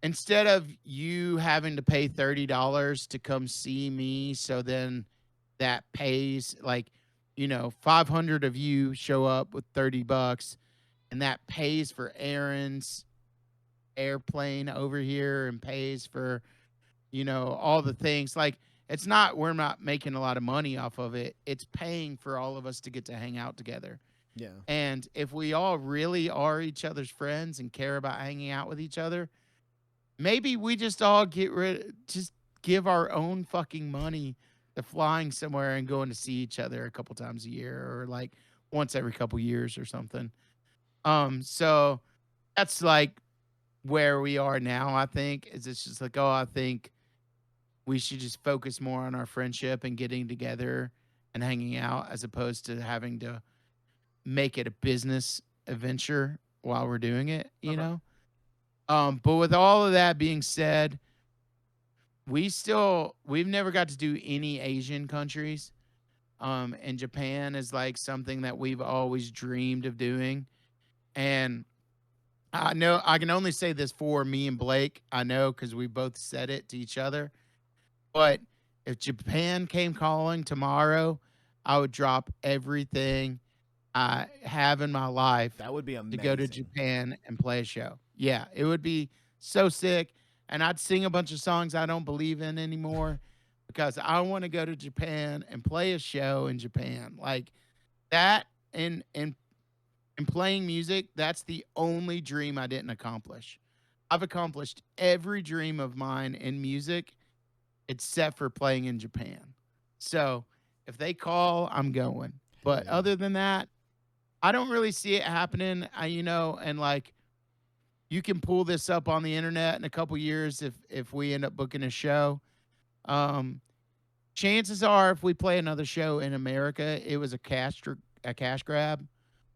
instead of you having to pay $30 to come see me, so then that pays like 500 of you show up with $30 and that pays for Aaron's airplane over here and pays for all the things. Like it's not we're not making a lot of money off of it. It's paying for all of us to get to hang out together. Yeah. And if we all really are each other's friends and care about hanging out with each other, maybe we just all just give our own fucking money to flying somewhere and going to see each other a couple times a year or like once every couple years or something. So that's like where we are now, I think, is it's just like, oh, I think we should just focus more on our friendship and getting together and hanging out as opposed to having to make it a business adventure while we're doing it, you know? But with all of that being said, we've never got to do any Asian countries. And Japan is like something that we've always dreamed of doing. And I know I can only say this for me and Blake. I know because we both said it to each other. But if Japan came calling tomorrow, I would drop everything I have in my life That would be to amazing. go to Japan and play a show. Yeah, it would be so sick. And I'd sing a bunch of songs I don't believe in anymore because I want to go to Japan and play a show in Japan. Like that and playing music, that's the only dream I didn't accomplish. I've accomplished every dream of mine in music except for playing in Japan. So if they call, I'm going. But Yeah. other than that, I don't really see it happening. And like you can pull this up on the internet in a couple years if we end up booking a show. Chances are, if we play another show in America, it was a cash grab,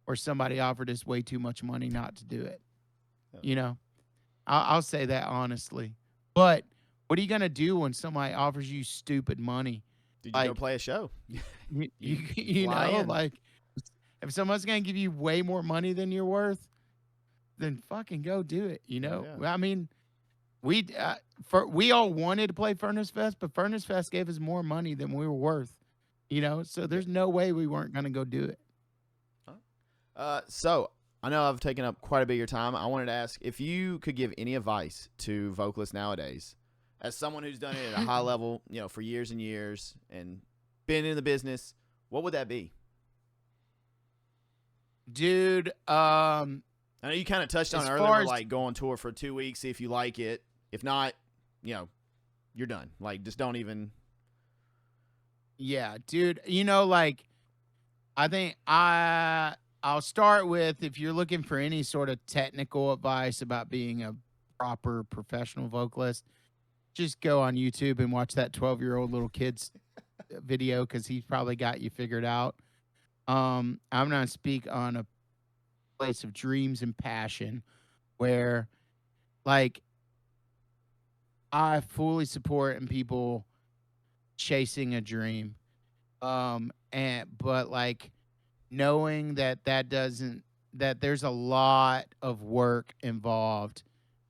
or somebody offered us way too much money not to do it. Yeah. I'll say that honestly. But what are you gonna do when somebody offers you stupid money? Did you go play a show? Fly in. Like if someone's gonna give you way more money than you're worth, then fucking go do it. Yeah. I mean, we all wanted to play Furnace Fest, but Furnace Fest gave us more money than we were worth. So there's no way we weren't gonna go do it. So I know I've taken up quite a bit of your time. I wanted to ask if you could give any advice to vocalists nowadays, as someone who's done it at a high level, for years and years and been in the business. What would that be? Dude, I know you kind of touched on as it earlier, far as- like go on tour for 2 weeks, see if you like it. If not, you're done. Like, just don't even. Yeah, dude. Like I think I'll start with, if you're looking for any sort of technical advice about being a proper professional vocalist, just go on YouTube and watch that 12-year-old little kid's video because he's probably got you figured out. I'm going to speak on a place of dreams and passion where, like, I fully support in people chasing a dream. But like knowing that there's a lot of work involved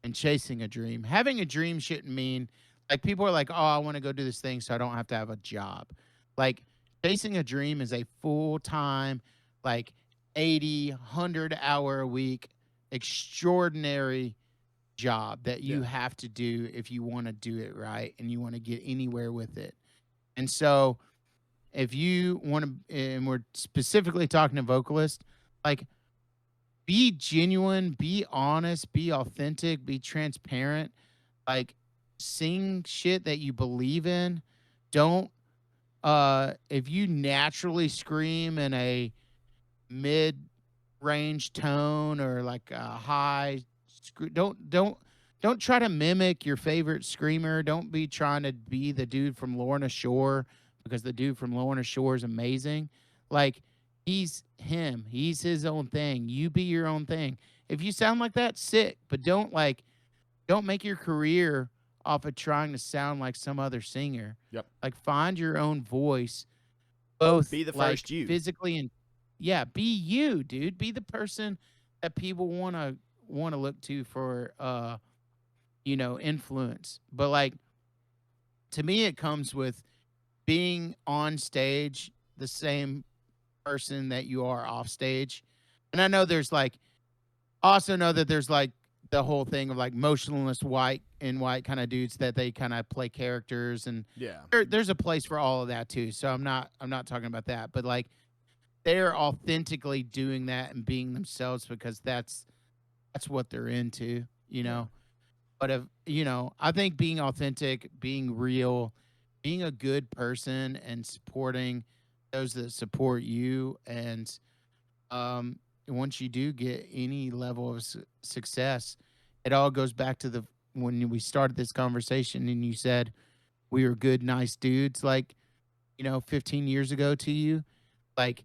in chasing a dream. Having a dream shouldn't mean, like, people are like, oh, I want to go do this thing so I don't have to have a job. Like, chasing a dream is a full-time, like 80, 100-hour a week, extraordinary job that you have to do if you want to do it right and you want to get anywhere with it. And so if you want to, and we're specifically talking to vocalists, like be genuine, be honest, be authentic, be transparent. Like sing shit that you believe in. Don't if you naturally scream in a mid range tone or like a high don't try to mimic your favorite screamer. Don't be trying to be the dude from Lorna Shore because the dude from Lorna Shore is amazing. Like he's him. He's his own thing. You be your own thing. If you sound like that, sick, but don't make your career off of trying to sound like some other singer. Yep. Like find your own voice, both Be the like first you. physically and yeah, be you, dude. Be the person that people wanna look to for influence. But like to me it comes with being on stage the same person that you are off stage. And I know there's like also know that there's like the whole thing of like motionless white and white kind of dudes that they kind of play characters and Yeah. there's a place for all of that too. So I'm not talking about that, but like they're authentically doing that and being themselves because that's what they're into, you know. But if I think being authentic, being real, being a good person and supporting those that support you and once you do get any level of success, it all goes back to the when we started this conversation and you said we were good, nice dudes, like 15 years ago to you, like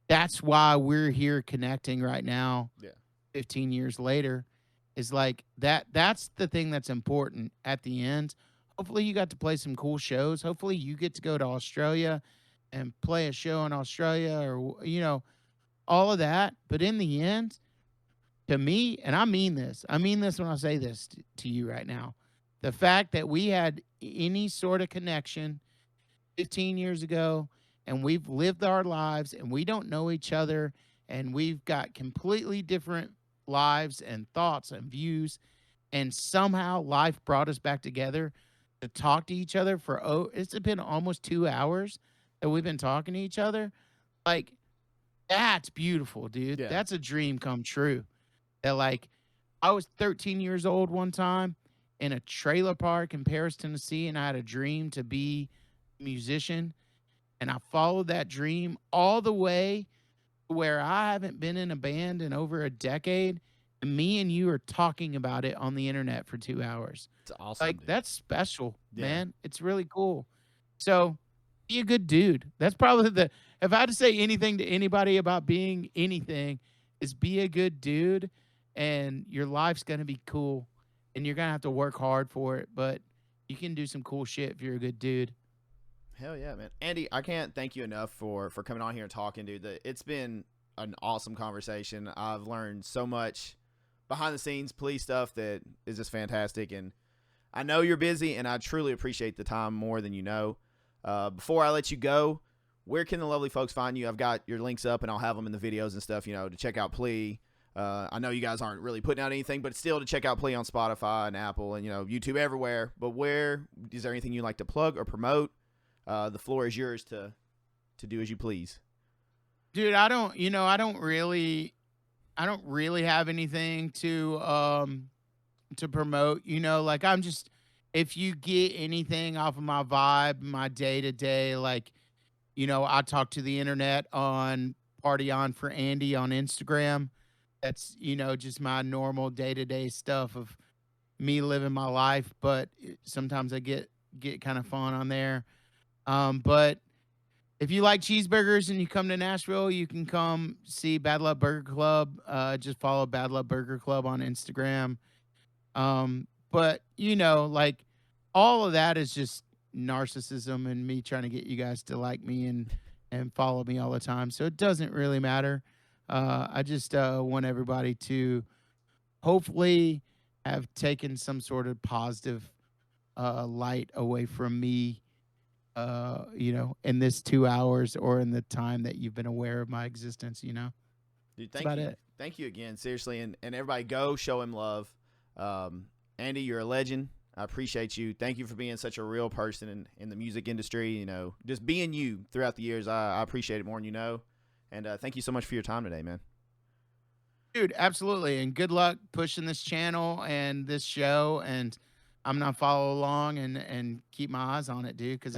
that's why we're here connecting right now. Yeah. 15 years later, is like that's the thing that's important at the end. Hopefully you got to play some cool shows. Hopefully you get to go to Australia and play a show in Australia or all of that. But in the end, to me, and I mean this when I say this to you right now, the fact that we had any sort of connection 15 years ago and we've lived our lives and we don't know each other and we've got completely different lives and thoughts and views and somehow life brought us back together to talk to each other for it's been almost 2 hours that we've been talking to each other. Like that's beautiful, dude. Yeah. That's a dream come true. That like I was 13 years old one time in a trailer park in Paris, Tennessee, and I had a dream to be a musician. And I followed that dream all the way to where I haven't been in a band in over a decade. And me and you are talking about it on the internet for 2 hours. It's awesome. Like dude. that's special, Yeah. man. It's really cool. So be a good dude. That's probably if I had to say anything to anybody about being anything, is be a good dude and your life's gonna be cool. And you're gonna have to work hard for it, but you can do some cool shit if you're a good dude. Hell yeah, man. Andy, I can't thank you enough for coming on here and talking, dude. It's been an awesome conversation. I've learned so much behind the scenes Plea stuff that is just fantastic. And I know you're busy, and I truly appreciate the time more than you know. Before I let you go, where can the lovely folks find you? I've got your links up, and I'll have them in the videos and stuff, to check out Plea. I know you guys aren't really putting out anything, but still to check out Plea on Spotify and Apple and, YouTube everywhere. But is there anything you'd like to plug or promote? The floor is yours to do as you please. Dude, I don't really have anything to promote, like I'm just if you get anything off of my vibe, my day to day, like, I talk to the internet on Party On for Andy on Instagram. That's, just my normal day to day stuff of me living my life, but sometimes I get kind of fun on there. But if you like cheeseburgers and you come to Nashville, you can come see Bad Luck Burger Club. Just follow Bad Luck Burger Club on Instagram. But like all of that is just narcissism and me trying to get you guys to like me and follow me all the time. So it doesn't really matter. I just want everybody to hopefully have taken some sort of positive light away from me in this 2 hours or in the time that you've been aware of my existence, Dude, That's about it. Thank you again, seriously, and everybody go show him love. Andy, you're a legend. I appreciate you. Thank you for being such a real person in the music industry. You know, just being you throughout the years. I appreciate it more than you know. And thank you so much for your time today, man. Dude, absolutely. And good luck pushing this channel and this show. And I'm going to follow along and keep my eyes on it, dude, because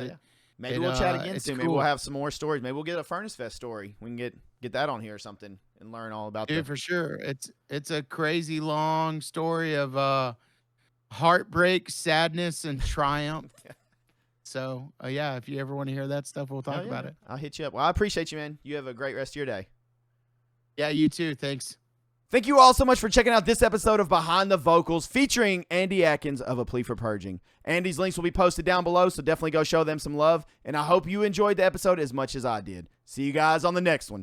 maybe we'll chat again soon. Cool. Maybe we'll have some more stories. Maybe we'll get a Furnace Fest story. We can get that on here or something and learn all about it. Dude, for sure. It's a crazy long story of heartbreak, sadness, and triumph. So, yeah, if you ever want to hear that stuff, we'll talk about it. I'll hit you up. Well, I appreciate you, man. You have a great rest of your day. Yeah, you too. Thanks. Thank you all so much for checking out this episode of Behind the Vocals featuring Andy Atkins of A Plea for Purging. Andy's links will be posted down below, so definitely go show them some love. And I hope you enjoyed the episode as much as I did. See you guys on the next one.